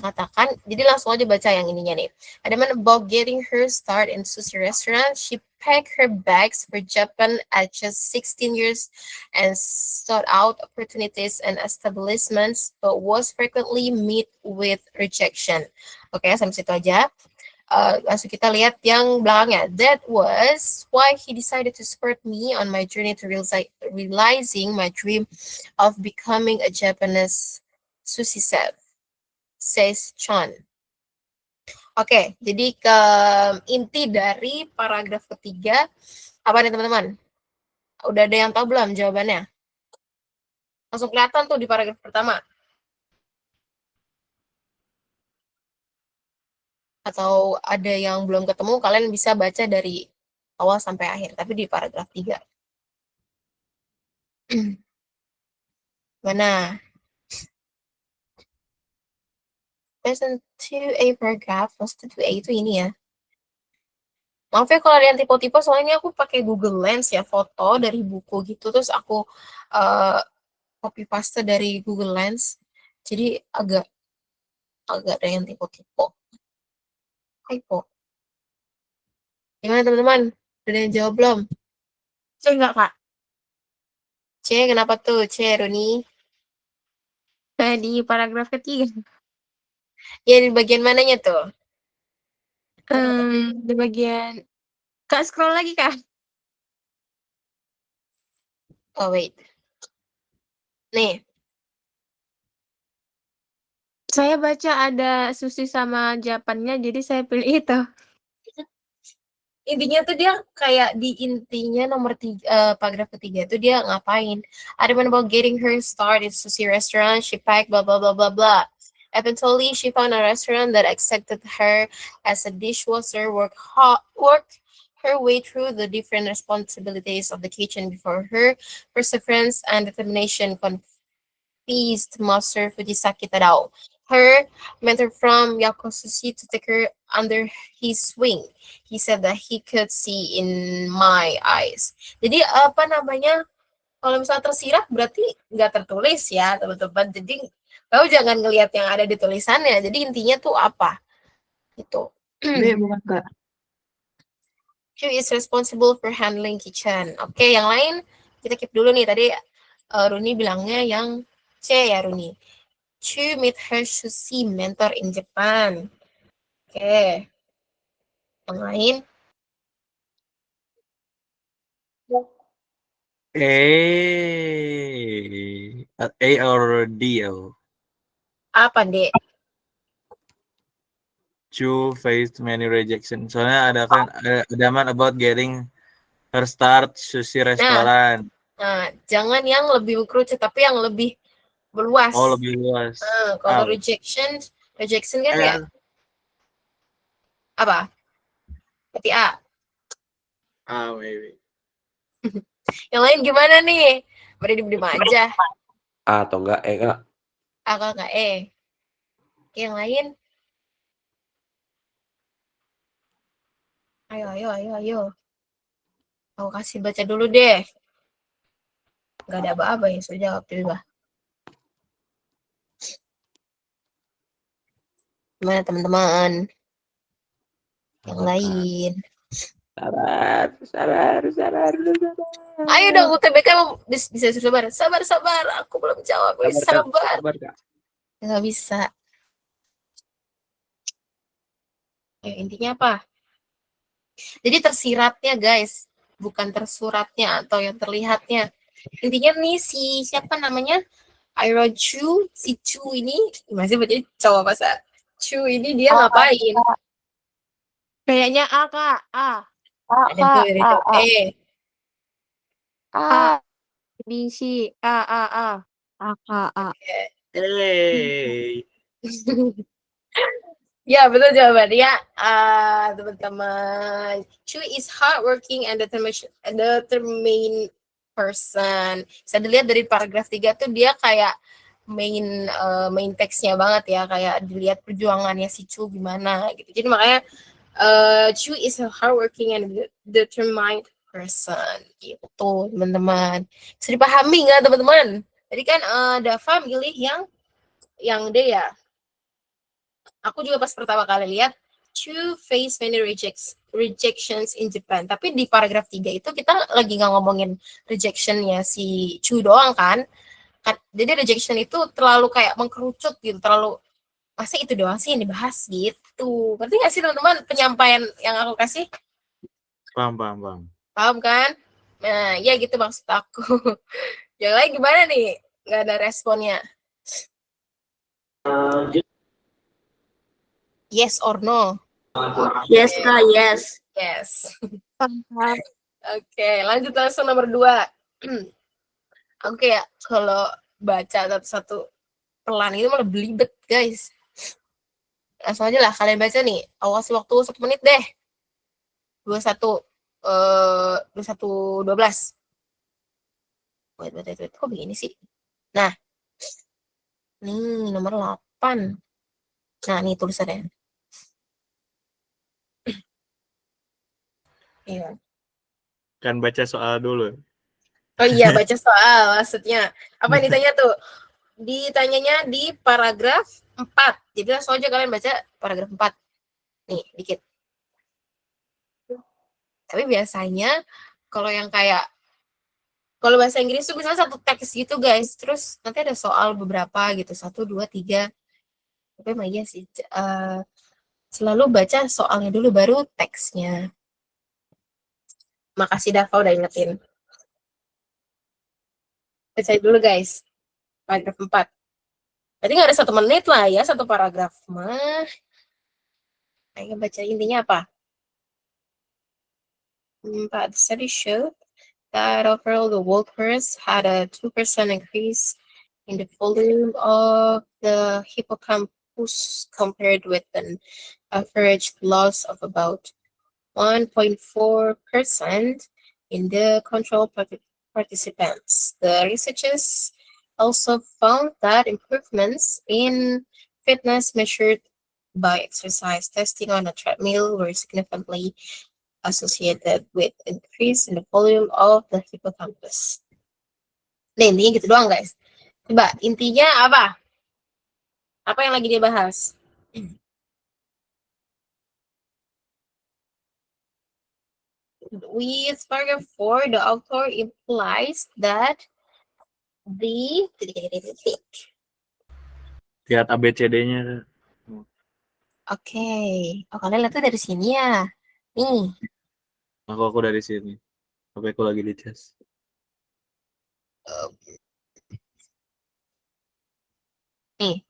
katakan, jadi langsung aja baca yang ininya nih. Adamant about getting her start in sushi restaurant, she packed her bags for Japan at just 16 years and sought out opportunities and establishments, but was frequently met with rejection. Oke, sampai situ aja. langsung kita lihat yang belakangnya. That was why he decided to support me on my journey to realizing my dream of becoming a Japanese sushi chef, says Chon. Oke, jadi inti dari paragraf ketiga apa nih teman-teman? Udah ada yang tahu belum jawabannya? Langsung kelihatan tuh di paragraf pertama. Atau ada yang belum ketemu, kalian bisa baca dari awal sampai akhir, tapi di paragraf 3. Mana? Listen to a paragraph, listen to a itu ini ya. Maaf ya kalau ada yang tipe-tipe, soalnya aku pakai Google Lens ya, foto dari buku gitu, terus aku copy paste dari Google Lens, jadi agak ada yang tipe-tipe. Typo. Gimana teman-teman? Udah ada yang jawab belum?
C enggak, Kak?
C, kenapa tuh? C, Runi?
Di paragraf ketiga.
Ya, di bagian mananya tuh?
Di bagian Kak scroll lagi, Kak.
Oh, wait. Nih.
Saya baca ada sushi sama Japannya, jadi saya pilih itu.
Intinya tuh dia kayak di intinya nomor 3, paragraf ketiga itu dia ngapain. I remember getting her start in sushi restaurant, she packed blah blah blah blah blah. Eventually, she found a restaurant that accepted her as a dishwasher, worked her way through the different responsibilities of the kitchen before her perseverance and determination convinced Master Fujisaki Tadao, her mentor from Yako Sushi, to take her under his wing. He said that he could see in my eyes. Jadi apa namanya? Kalau misalnya tersirat berarti nggak tertulis ya teman-teman. Jadi kamu jangan ngelihat yang ada di tulisannya. Jadi intinya tuh apa? Itu.
Bukan Kak.
She is responsible for handling kitchen. Oke, yang lain kita keep dulu nih. Tadi Runi bilangnya yang C ya Runi. To meet her sushi mentor in Japan. Oke. Yang lain?
A or D.
Apa, Dek?
Chu faced many rejection. Soalnya ada kan ada man about getting her start sushi restoran.
Nah, jangan yang lebih mengkerucut, tapi yang lebih meluas.
Oh, lebih luas.
Kalau rejection kan ya apa? Berarti A.
Maybe.
Yang lain gimana nih? Berarti diem aja.
A atau enggak E, Kak?
A kalau nggak E. Oke, yang lain? Ayo. Aku kasih baca dulu deh. Nggak ada apa-apa ya, sudah jawab dulu lah. Gimana teman-teman? Yang lain?
Sabar.
Ayo dong, UTBK bisa sabar. Sabar. Aku belum jawab. Sabar.
Kak.
Nggak bisa. Ya, intinya apa? Jadi tersiratnya guys, bukan tersuratnya atau yang terlihatnya. Intinya nih siapa namanya? Chu, si Chu ini masih berarti cowok bahasa. Chu ini dia ngapain?
Kayaknya A, Kak. A.
Ada tuh dari E.
A. B, C. A.
Ya, betul jawabannya. Teman-teman. Chu is hardworking and determined person. Bisa dilihat dari paragraf 3 tuh dia kayak main teksnya banget ya, kayak dilihat perjuangannya si Chu gimana gitu. Jadi makanya Chu is a hardworking and determined person gitu, teman-teman. Bisa dipahami nggak teman-teman? Tadi kan Dava milih yang D ya. Aku juga pas pertama kali lihat Chu face many rejections in Japan. Tapi di paragraf 3 itu kita lagi nggak ngomongin rejectionnya si Chu doang kan. Jadi rejection itu terlalu kayak mengkerucut gitu, terlalu masa itu doang sih yang dibahas gitu. Ngerti nggak sih teman-teman penyampaian yang aku kasih?
Paham.
Paham kan? Nah, ya gitu maksud aku. Yang lain gimana nih? Nggak ada responnya. Yes or no?
Yes, Kak, yes.
Yes.
Paham.
Oke, lanjut langsung nomor 2. Oke ya, kalau baca satu-satu pelan itu malah belibet, guys. Langsung aja lah kalian baca nih. Awas waktu 1 menit deh. 21 21:12. Wait, kok begini sih? Nah, nih nomor 8. Nah, nih tulisannya. Iya.
Kan baca soal dulu.
Oh iya, baca soal maksudnya. Apa yang ditanya tuh? Ditanyanya di paragraf 4. Jadi langsung aja kalian baca paragraf 4. Nih, dikit. Tapi biasanya kalau yang kayak kalau bahasa Inggris tuh misalnya satu teks gitu guys, terus nanti ada soal beberapa gitu, 1, 2, 3. Tapi emang iya sih, selalu baca soalnya dulu baru teksnya. Makasih Dava udah ingetin. Baca dulu guys, paragraf 4. Berarti nggak ada 1 menit lah ya, satu paragraf mah. Ayo baca intinya apa? But the study showed that overall the workers had a 2% increase in the volume of the hippocampus compared with an average loss of about 1.4% in the control participants. The researchers also found that improvements in fitness measured by exercise testing on a treadmill were significantly associated with increase in the volume of the hippocampus. Nah, intinya gitu doang guys. Coba intinya apa? Apa yang lagi dia bahas? With paragraph 4, the author implies that the
Lihat ABCD-nya.
Oke. Oh, kalian lihat tuh dari sini ya. Nih.
Aku dari sini. Tapi aku lagi di cas.
Nih.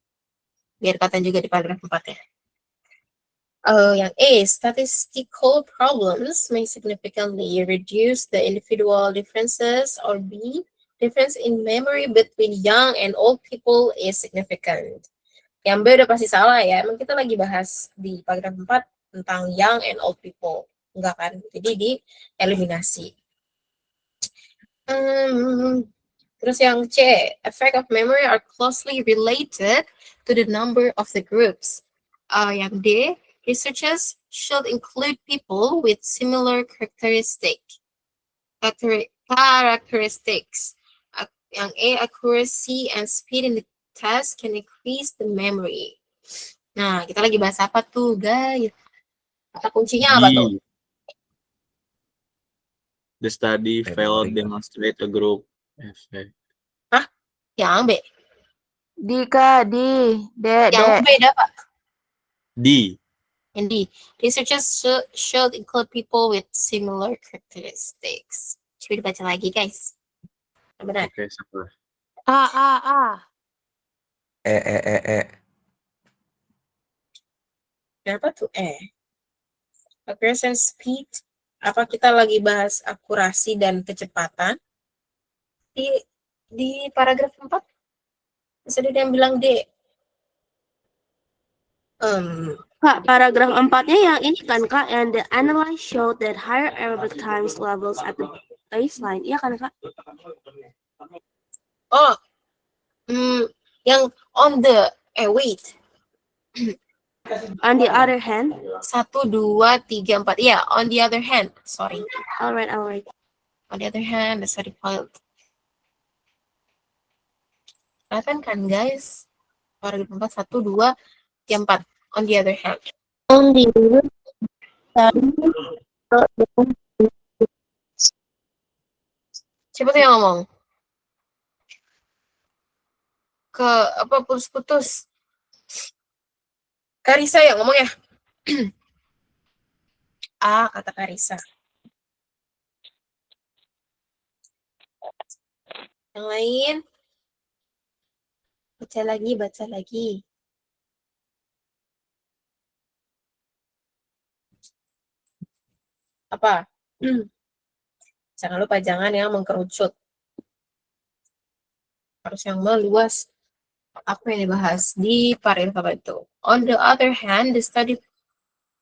Biar kelihatan juga di paragraf 4 ya. Yang A, statistical problems may significantly reduce the individual differences, or B, difference in memory between young and old people is significant. Yang B udah pasti salah ya, emang kita lagi bahas di paragraf 4 tentang young and old people. Enggak kan, jadi di eliminasi. Terus yang C, effect of memory are closely related to the number of the groups. Yang D, researchers should include people with similar characteristics. Yang A, accuracy and speed in the test can increase the memory. Nah, kita lagi bahas apa tuh, guys? Kata kuncinya apa tuh?
The study failed demonstrate a group effect.
Hah? Yang B?
D, Kak, D.
Yang beda, Pak.
D.
And D. Researchers should include people with similar characteristics. Coba dibaca lagi, guys. Benar.
Oke, sabar.
A.
Kenapa tuh accuracy and speed? Apa kita lagi bahas akurasi dan kecepatan? Di paragraf 4 masih ada yang bilang D.
Kak, paragraf 4-nya yang ini kan, Kak, and the analysis showed that higher aerobic times levels at the baseline. Iya kan, Kak?
Oh, yang on the wait.
On the other hand,
1, 2, 3, 4. Yeah, on the other hand. Sorry.
alright.
On the other hand, the study found. Kelihatan kan, guys? Paragraf 4, 1, 2, 3, 4. On the other hand.
On the other hand,
Siapa tuh yang ngomong? Ke apa putus-putus? Karisa yang ngomong ya. Kata Karisa. Yang lain? Baca lagi. Apa? Jangan lupa, jangan yang mengkerucut. Harus yang meluas. Apa yang dibahas di paragraf itu? On the other hand, the study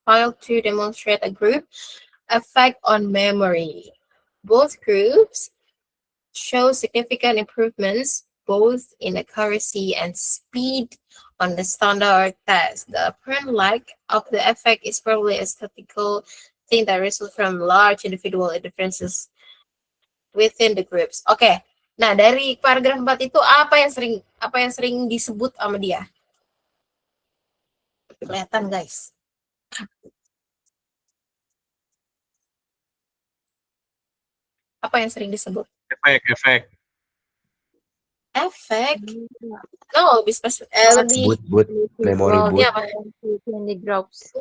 failed to demonstrate a group effect on memory. Both groups show significant improvements both in accuracy and speed on the standard test. The apparent lack of the effect is probably a statistical thing that results from large individual differences within the groups. Oke. Nah, dari paragraf 4 itu apa yang sering disebut sama dia? Kelihatan, guys. Apa yang sering disebut?
Efek.
Efek? No, lebih spesifik. Lebih
Boot. Memory boot.
Ini apa?
Di groups.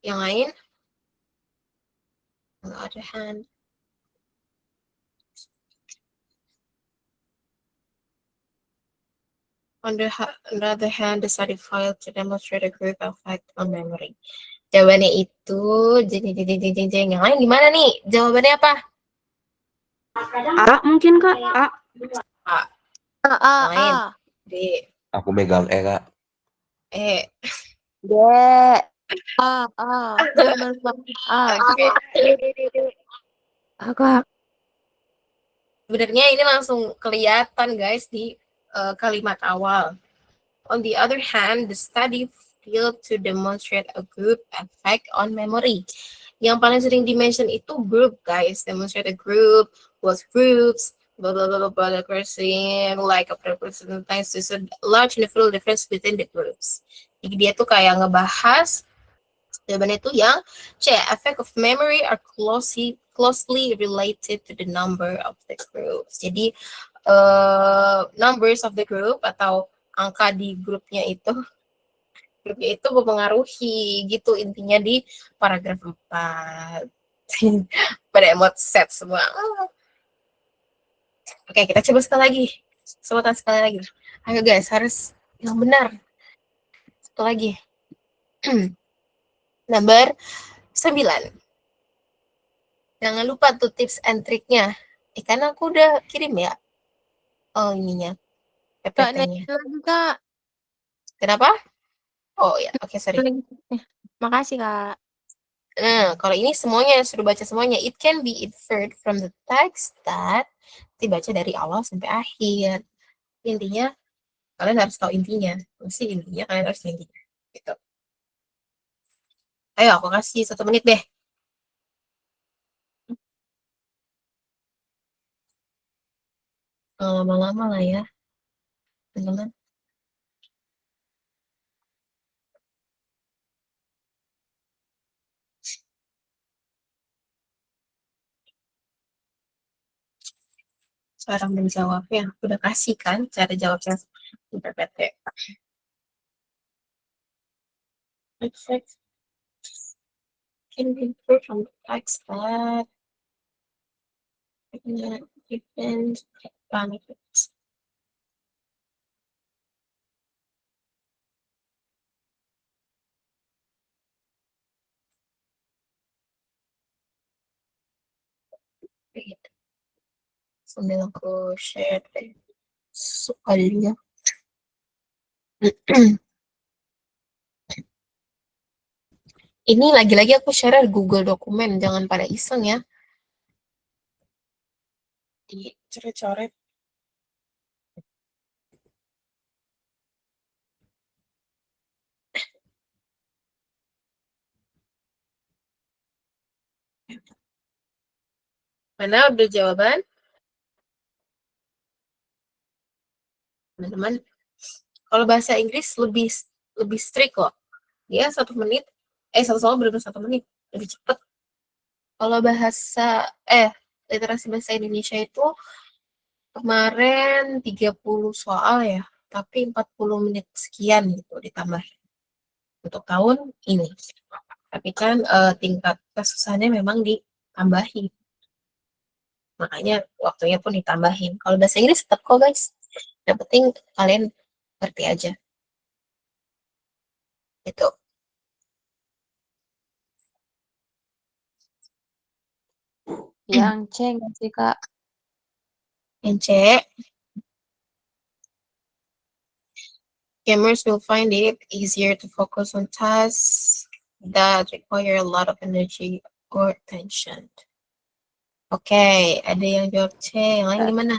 Yang lain? On the other hand. On the other hand, the study failed to demonstrate a group effect on memory. Jawabannya itu, yang lain gimana nih? Jawabannya apa?
A mungkin Kak, A.
Lain. D.
Aku megang E, Kak.
E.
D.
Kak.
Sebenarnya ini langsung kelihatan, guys, di kalimat awal. On the other hand, the study failed to demonstrate a group effect on memory. Yang paling sering dimention itu group, guys. Demonstrate a group, was groups, blah blah blah blah, person like a person sometimes there's a large individual difference within the groups. Jadi dia tuh kayak ngebahas jawabannya itu yang C, effect of memory are closely related to the number of the groups. Jadi numbers of the group atau angka di grupnya itu mempengaruhi gitu intinya di paragraf 4. Pada emot set semua. Oke, kita coba sekali lagi. Sekali lagi. Ayo guys, harus yang benar. Satu lagi. Number 9. Jangan lupa tuh tips and triknya. Kan aku udah kirim ya. Oh, ininya. PPT-nya.
Kak.
Kenapa? Oh ya, oke, sorry.
Makasih, Kak.
Nah, kalau ini semuanya, suruh baca semuanya. It can be inferred from the text that dibaca dari awal sampai akhir. Intinya, kalian harus tahu intinya. Mesti intinya, kalian harus tahu intinya. Gitu. Ayo, aku kasih 1 menit deh. Lama-lama lah ya. Teman-teman. Cara menjawabnya udah kasih kan cara jawabnya di PPT. Effect can be inferred from the text that different parameters. Sambil aku share soalnya. Ini lagi-lagi aku share Google dokumen, jangan pada iseng ya. Dicoret-coret. Mana udah jawaban? Teman-teman, kalau bahasa Inggris lebih strict kok. Dia 1 menit, 1 soal benar 1 menit, lebih cepat. Kalau bahasa literasi bahasa Indonesia itu kemarin 30 soal ya, tapi 40 menit sekian gitu ditambah untuk tahun ini. Tapi kan tingkat kesusahannya memang ditambahin. Makanya waktunya pun ditambahin. Kalau bahasa Inggris tetap kok guys. Yang penting kalian ngerti aja. Itu.
Yang C nggak sih, Kak?
Yang C. Gamers will find it easier to focus on tasks that require a lot of energy or attention. Oke, ada yang jawab C. Yang lain gimana?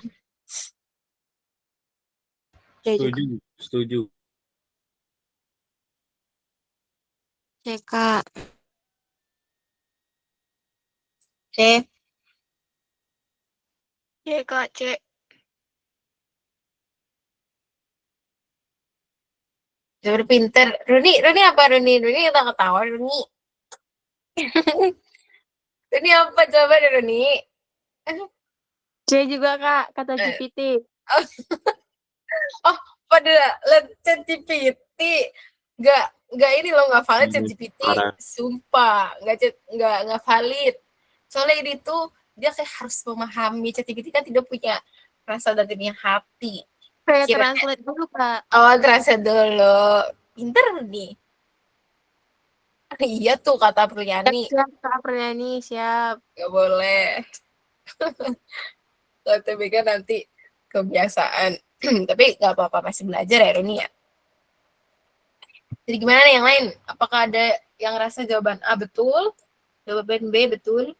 Setuju.
C, Kak.
C.
C, Kak, C.
Udah pinter. Runi apa Runi? Runi kita ketawa Runi. Runi apa jawaban Runi?
C juga, Kak, kata GPT.
Oh, pada ChatGPT nggak ini loh, nggak valid ChatGPT, sumpah nggak valid. Soalnya ini tuh dia kayak harus memahami. ChatGPT kan tidak punya rasa dan punya hati.
Saya translate dulu, Kak.
Oh, translate dulu. Pinter nih. Iya tuh kata Priani.
Siap, Kak Priani, siap.
Nggak boleh. Tapi kan nanti kebiasaan. Tapi nggak apa-apa, masih belajar ya Runi ya. Jadi gimana nih yang lain? Apakah ada yang rasa jawaban A betul? Jawaban B betul?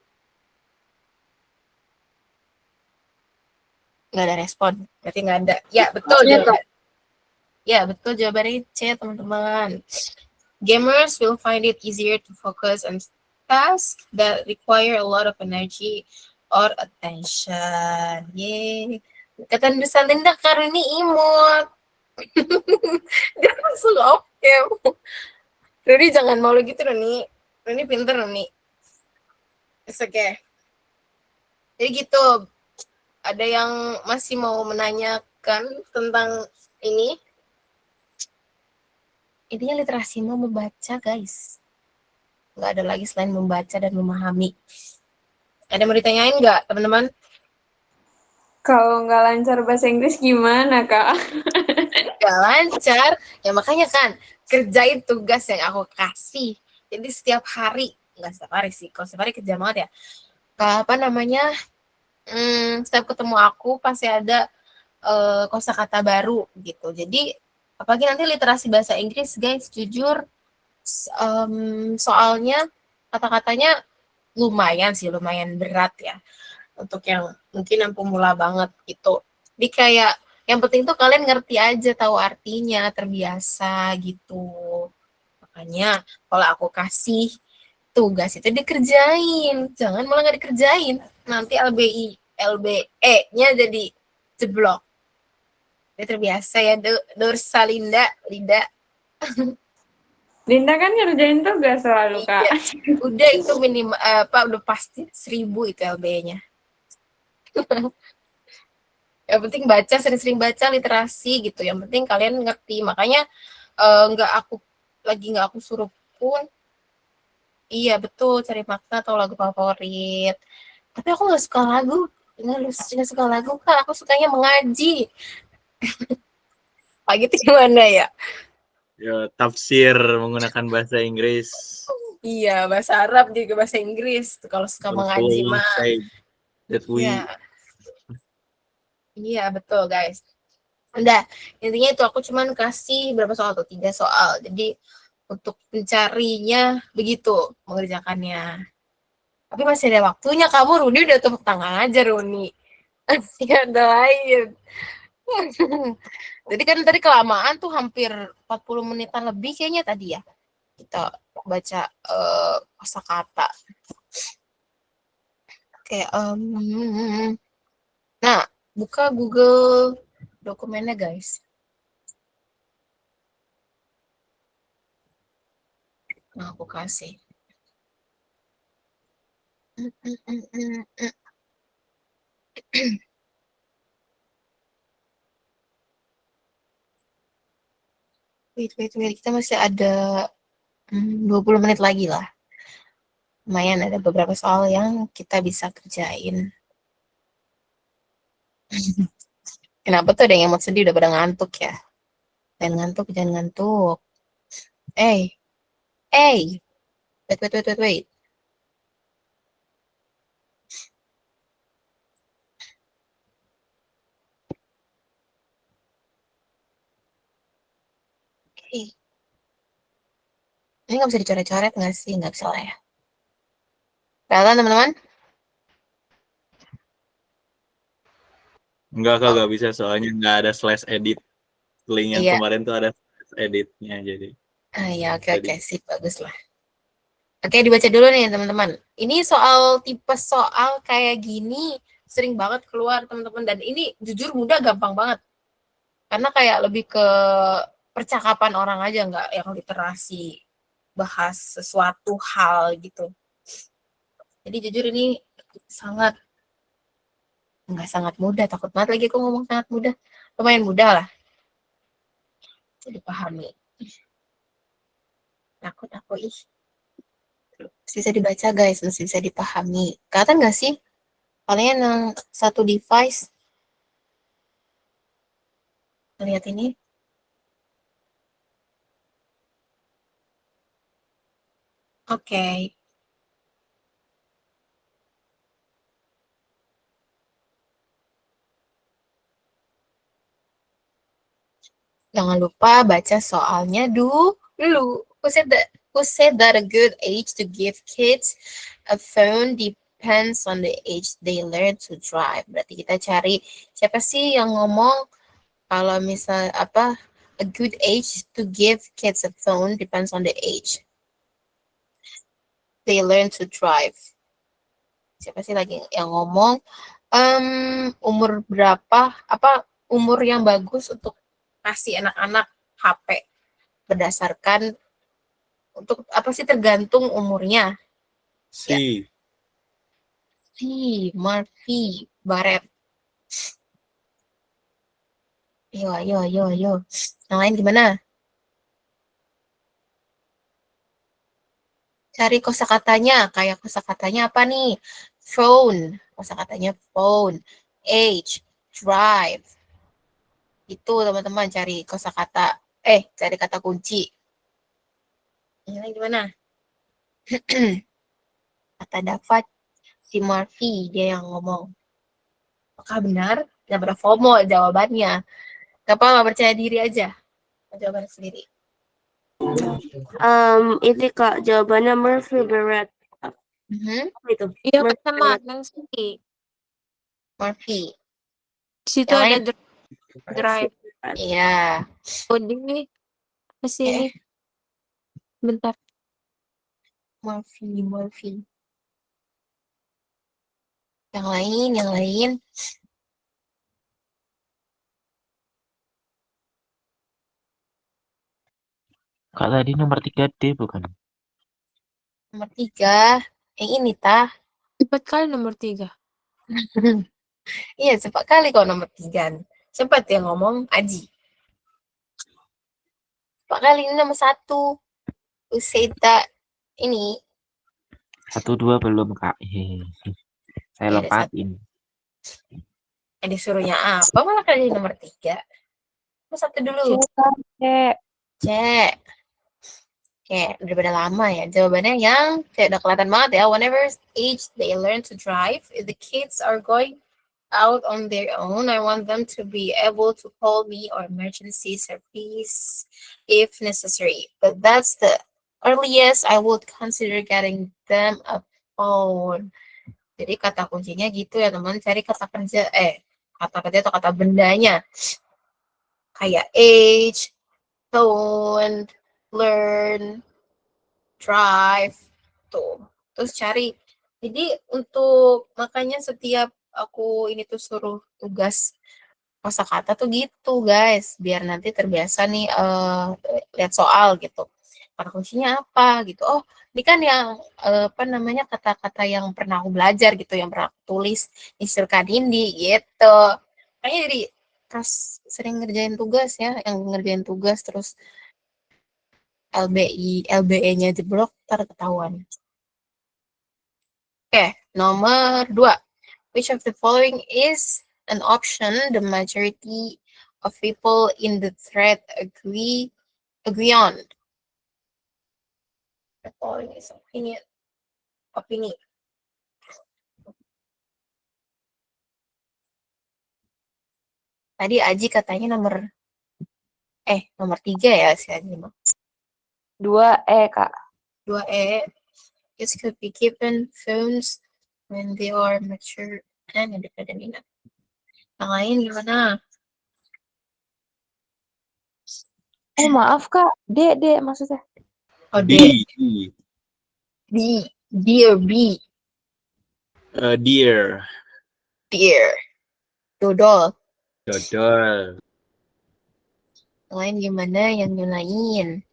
Nggak ada respon. Berarti nggak ada. Ya, betul jawaban. Ya, betul jawabannya C, teman-teman. Gamers will find it easier to focus on tasks that require a lot of energy or attention. Yeay. Kata Nusa Linda karena ini imut. Dia langsung oke. Roni jangan malu gitu Roni. Roni pinter Roni. It's okay. Jadi gitu. Ada yang masih mau menanyakan tentang ini? Intinya literasi mau membaca guys. Nggak ada lagi selain membaca dan memahami. Ada mau ditanyain nggak teman-teman?
Kalau nggak lancar bahasa Inggris gimana, Kak?
Nggak lancar, ya makanya kan kerjain tugas yang aku kasih. Jadi setiap hari, nggak setiap hari sih, kalau setiap hari kerja banget ya. Apa namanya, setiap ketemu aku pasti ada kosakata baru gitu. Jadi apalagi nanti literasi bahasa Inggris guys, jujur soalnya kata-katanya lumayan berat ya untuk yang mungkin yang pemula banget gitu. Jadi kayak yang penting tuh kalian ngerti aja, tahu artinya, terbiasa gitu. Makanya kalau aku kasih tugas itu dikerjain, jangan malah nggak dikerjain. Nanti LBE-nya jadi jeblok. Dia terbiasa ya, Dursa Linda.
Linda kan ngerjain tugas selalu, Kak.
Iya, udah itu minimal udah pasti 1000 itu LBE-nya. Yang penting baca, sering-sering baca, literasi gitu. Yang penting kalian ngerti. Makanya nggak aku suruh pun. Iya betul, cari makna atau lagu favorit. Tapi aku nggak suka lagu. Nggak suka lagu, Kak. Aku sukanya mengaji. Pak gitu gimana ya?
Ya, tafsir menggunakan bahasa Inggris.
Iya, bahasa Arab juga bahasa Inggris. Kalau suka mengaji mah. Iya, betul guys. Udah, intinya itu aku cuman kasih berapa soal tuh? 3 soal. Jadi untuk mencarinya begitu, mengerjakannya. Tapi masih ada waktunya. Kamu Runi udah tepuk tangan aja Runi. Masih ada lain. Jadi kan tadi kelamaan tuh hampir 40 menitan lebih kayaknya tadi ya. Kita baca kosakata. Oke, nah, buka Google dokumennya guys. Nah, aku kasih. Wait. Kita masih ada 20 menit lagi lah. Lumayan ada beberapa soal yang kita bisa kerjain. Kenapa tuh ada yang emot sedih udah pada ngantuk ya? Jangan ngantuk. Wait. Oke. Ini nggak bisa dicoret-coret nggak sih? Nggak bisa lah ya. Kelihatan teman-teman?
Enggak kak, nggak bisa soalnya nggak ada slash edit. Link yang
Iya.
kemarin tuh ada slash editnya jadi.
Ya oke, sip, bagus lah. Oke, dibaca dulu nih teman-teman. Ini tipe soal kayak gini sering banget keluar teman-teman, dan ini jujur mudah, gampang banget. Karena kayak lebih ke percakapan orang aja, nggak yang literasi bahas sesuatu hal gitu. Jadi jujur ini nggak sangat mudah, takut banget lagi aku ngomong sangat mudah. Lumayan mudah lah. Jadi pahami. Takut aku bisa dibaca guys, mesti bisa dipahami. Kelihatan nggak sih? Kalian yang satu device lihat ini. Oke. Jangan lupa baca soalnya dulu. Who said that a good age to give kids a phone depends on the age they learn to drive. Berarti kita cari siapa sih yang ngomong kalau misal a good age to give kids a phone depends on the age they learn to drive. Siapa sih lagi yang ngomong? Umur berapa? Umur yang bagus untuk kasih anak-anak HP berdasarkan untuk tergantung umurnya.
Si
Murphy Barrett. Yo. Yang lain gimana? Cari kosakatanya. Kayak kosakatanya apa nih? Phone. Kosakatanya phone. Age. Drive. Itu teman-teman cari kosakata. Cari kata kunci. Ini gimana? Kata dapat si Murphy, dia yang ngomong. Apakah benar? Tidak pada FOMO jawabannya. Gak apa-apa, percaya diri aja. Jawaban sendiri.
Ini Kak, jawabannya Murphy Barrett. Itu.
Iya, sama Nancy.
Murphy.
Di situ ada drive.
Iya.
Coding ke sini. Bentar.
Murphy. Yang lain.
Kak tadi nomor 3D bukan?
Nomor 3. Yang ini tah.
4 kali nomor 3.
Iya, 4 kali kok nomor 3. Sempat yang ngomong Aji. 4 kali ini nomor 1. Useta ini.
1, 2 belum Kak. Saya lompatin.
Disuruhnya apa malah kali nomor 3. Nomor 1 dulu. Cek. Oke, daripada lama ya. Jawabannya yang udah kelihatan banget ya. Whenever age they learn to drive, if the kids are going out on their own, I want them to be able to call me or emergency service if necessary. But that's the earliest I would consider getting them a phone. Jadi kata kuncinya gitu ya teman. Cari kata kerja atau kata bendanya. Kayak age, phone, learn, drive, tuh. Terus cari. Jadi makanya setiap aku ini tuh suruh tugas kosakata tuh gitu guys, biar nanti terbiasa nih lihat soal gitu. Kata kuncinya apa gitu. Oh, ini kan yang kata-kata yang pernah aku belajar gitu, yang pernah aku tulis di Surkadindi gitu. Kayaknya jadi pas sering ngerjain tugas ya, yang ngerjain tugas terus LBE-nya jeblok, ntar ketahuan. Oke, nomor 2. Which of the following is an option the majority of people in the thread agree on? The following is opinion. Tadi Aji katanya nomor 3 ya si Aji.
2E, Kak.
2E. Kids could be given phones when they are mature and independent enough. Yang lain gimana?
Maaf, Kak. D maksudnya.
Oh,
D.
D or B?
Dear.
Dodol.
Dodol.
Yang lain gimana? Yang lain.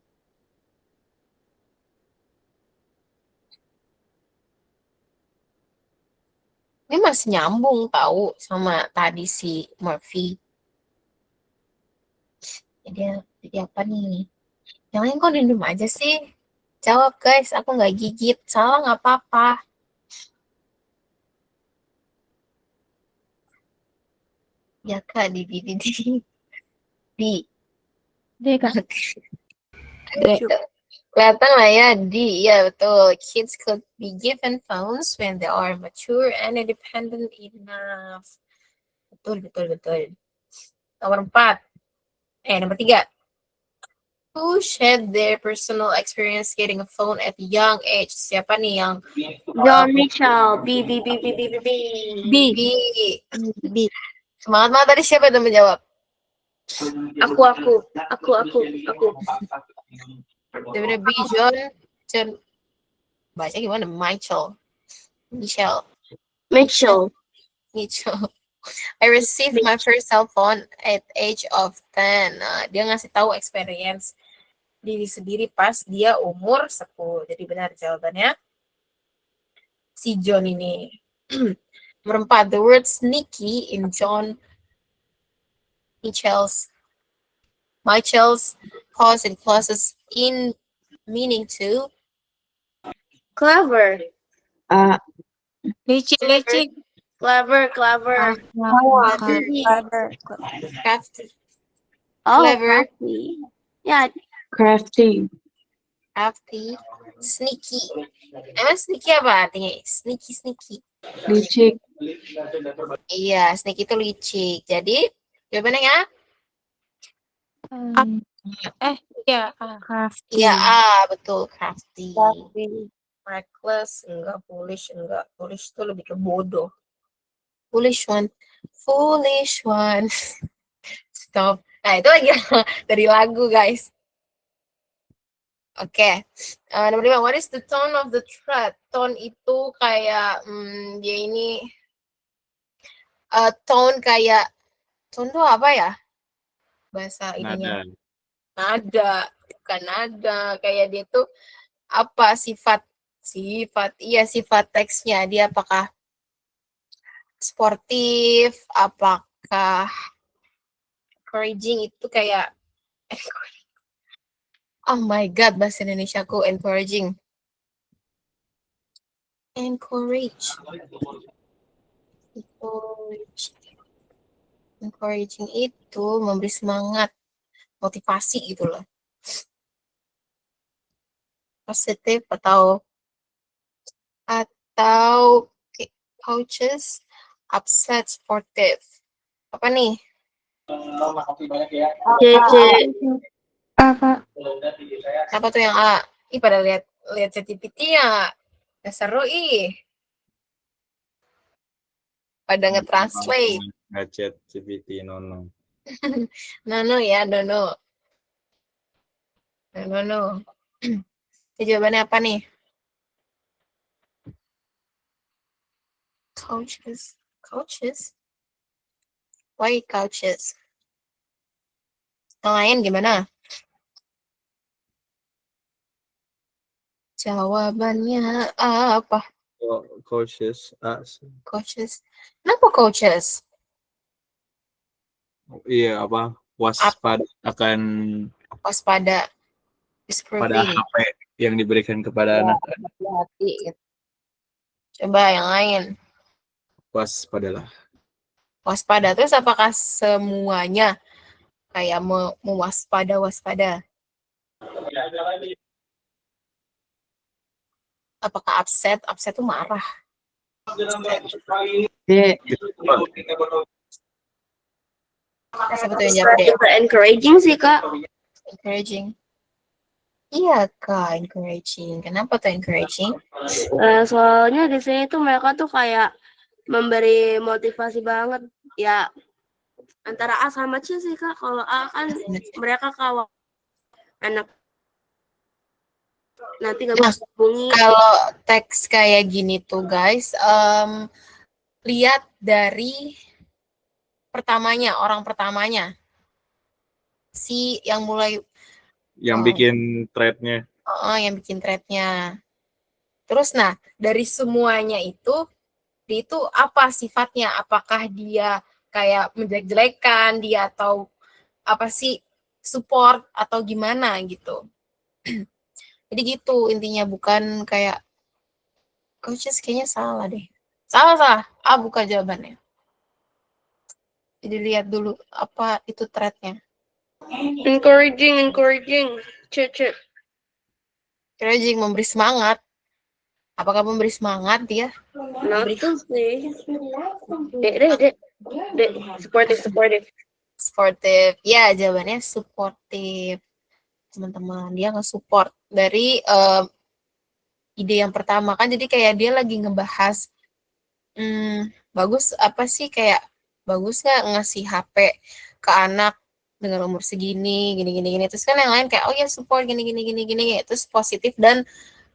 Ini masih nyambung tahu sama tadi si Murphy. Jadi apa nih? Yang lain kok diem aja sih? Jawab guys, aku nggak gigit. Salah nggak apa-apa. Ya Kak, di.
D, Kak.
Kelihatan lah ya, D. Ya betul. Kids could be given phones when they are mature and independent enough. Betul. Nomor 4. Nomor 3. Who shared their personal experience getting a phone at a young age? Siapa nih yang
John Mitchell. B.
Semangat tadi siapa yang menjawab?
Aku.
Daripada B, John. Baca gimana? Mitchell. I received my first cell phone at age of 10. Nah, dia ngasih tahu experience diri sendiri pas dia umur 10. Jadi benar jawabannya si John ini. Nomor 4. The word sneaky in John Mitchell's pause and clauses in meaning to
Clever.
Licik.
Clever.
crafty.
Oh,
Clever.
crafty. Yeah.
Crafty.
Sneaky. Emang sneaky apa artinya? Sneaky.
Licik.
Iya, sneaky itu licik. Jadi, jawabannya ya?
Crafty.
Iya, betul. Crafty. Reckless, enggak. Foolish, enggak. Foolish itu lebih ke bodoh. Foolish one. Stop. Nah, itu lagi dari lagu, guys. Oke. Nomor 5. What is the tone of the thread? Tone itu kayak, dia ini, tone itu apa ya? Bahasa ininya. Nada. Bukan nada. Kayak dia tuh, apa sifat teksnya. Dia apakah sportif, apakah encouraging, itu kayak oh my god, bahasa Indonesiaku encouraging itu memberi semangat, motivasi gitu loh. Positif atau coaches, upset, sportive. Apa nih? Apa tuh yang A? Pada lihat ChatGPT ya. Seru Pada nge-translate.
ChatGPT Nono.
Nono ya, Nono. Jawabannya apa nih? Coaches? Why coaches? Yang lain gimana? Jawabannya apa?
Coaches.
Coaches. Kenapa coaches?
Iya, waspada akan
waspada.
pada
Disproving.
HP yang diberikan kepada
Ya,
anak.
hati-hati gitu. Coba yang lain.
Waspadalah.
Waspada. Terus apakah semuanya kayak waspada? Apakah upset? Upset tuh marah. Siapa tuh yang jawab deh?
Juga encouraging sih, Kak.
Encouraging. Iya, Kak, encouraging. Kenapa tuh encouraging?
Soalnya di sini tuh mereka tuh kayak memberi motivasi banget. Ya, antara A sama C sih, Kak. Kalau A kan mereka kalau anak nanti nggak bisa hubungi.
Kalau teks kayak gini tuh, guys, lihat dari orang pertamanya. Si yang mulai
yang bikin thread-nya.
yang bikin thread-nya. Terus dari semuanya itu apa sifatnya? Apakah dia kayak menjelek-jelekan dia atau apa sih, support atau gimana gitu. Jadi gitu intinya, bukan kayak coaches kayaknya salah deh. Salah. Bukan jawabannya. Jadi lihat dulu apa itu thread-nya.
Encouraging. C.
Encouraging, memberi semangat. Apakah memberi semangat dia?
Nah, itu sih. Dek. Supportive.
Ya, jawabannya supportive. Teman-teman, dia nge-support dari ide yang pertama kan. Jadi kayak dia lagi ngebahas bagus apa sih, kayak bagus nggak ngasih HP ke anak dengan umur segini, gini. Terus kan yang lain kayak oh ya support gini. Terus positif dan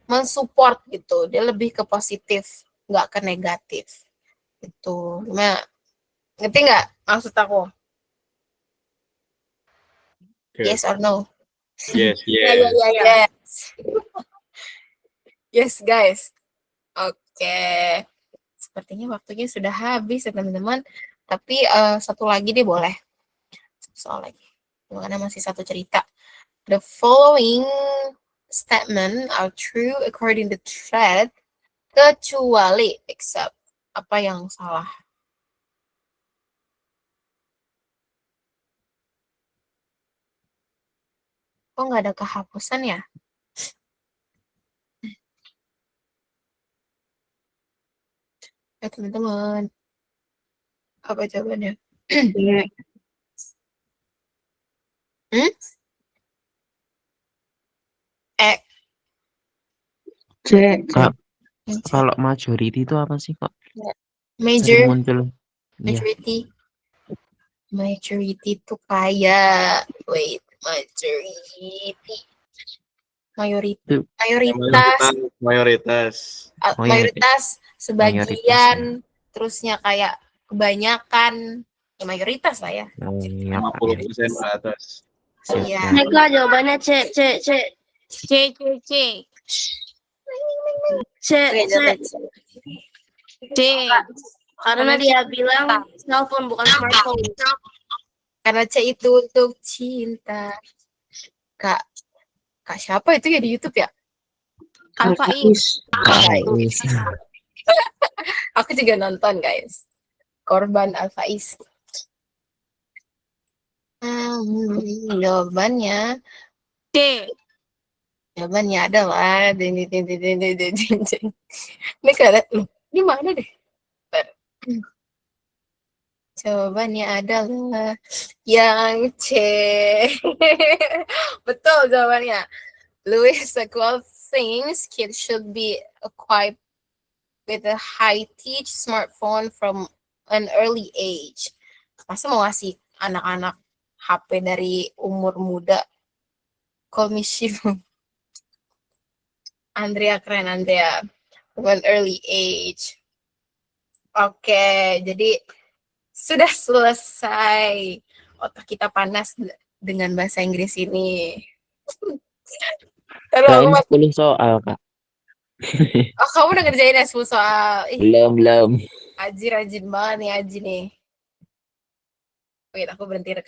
mensupport gitu. Dia lebih ke positif, nggak ke negatif. Gitu. Nah, ngerti nggak maksud aku?
Okay.
Yes or no?
Yes.
Yes, guys. Oke. Sepertinya waktunya sudah habis ya, teman-teman. Tapi satu lagi deh boleh. Soal lagi. Karena masih satu cerita. The following statement are true according to thread, kecuali except. Apa yang salah? Kok nggak ada kehapusan ya? Ya teman-teman. Apa jawabannya?
C. Kalau majority itu apa sih kok?
Major.
Muncul.
Majority. Majority itu kayak mayoritas, sebagian, terusnya kayak kebanyakan, ya mayoritas lah ya.
50% ke atas.
Iya.
Mereka jawabannya C. Karena dia bilang cellphone bukan smartphone.
Karena C itu untuk cinta. Kak siapa itu ya di YouTube ya?
Alfaiz.
Aku juga nonton, guys. Korban Alfaiz. Jawabannya
D.
Jawabannya adalah ini mana deh? Jawabannya adalah yang C. Betul jawabannya. Louis Sequel thinks kids should be equipped with a high-tech smartphone from an early age. Masa mau ngasih anak-anak HP dari umur muda? Komisi Andrea keren, Andrea. From an early age. Oke, jadi sudah selesai. Otak kita panas dengan bahasa Inggris ini.
Kirain 10 soal, Kak.
Oh, kamu udah ngerjain 10 soal.
Belum.
Rajin banget nih Aji nih. Wait, aku berhenti rekam.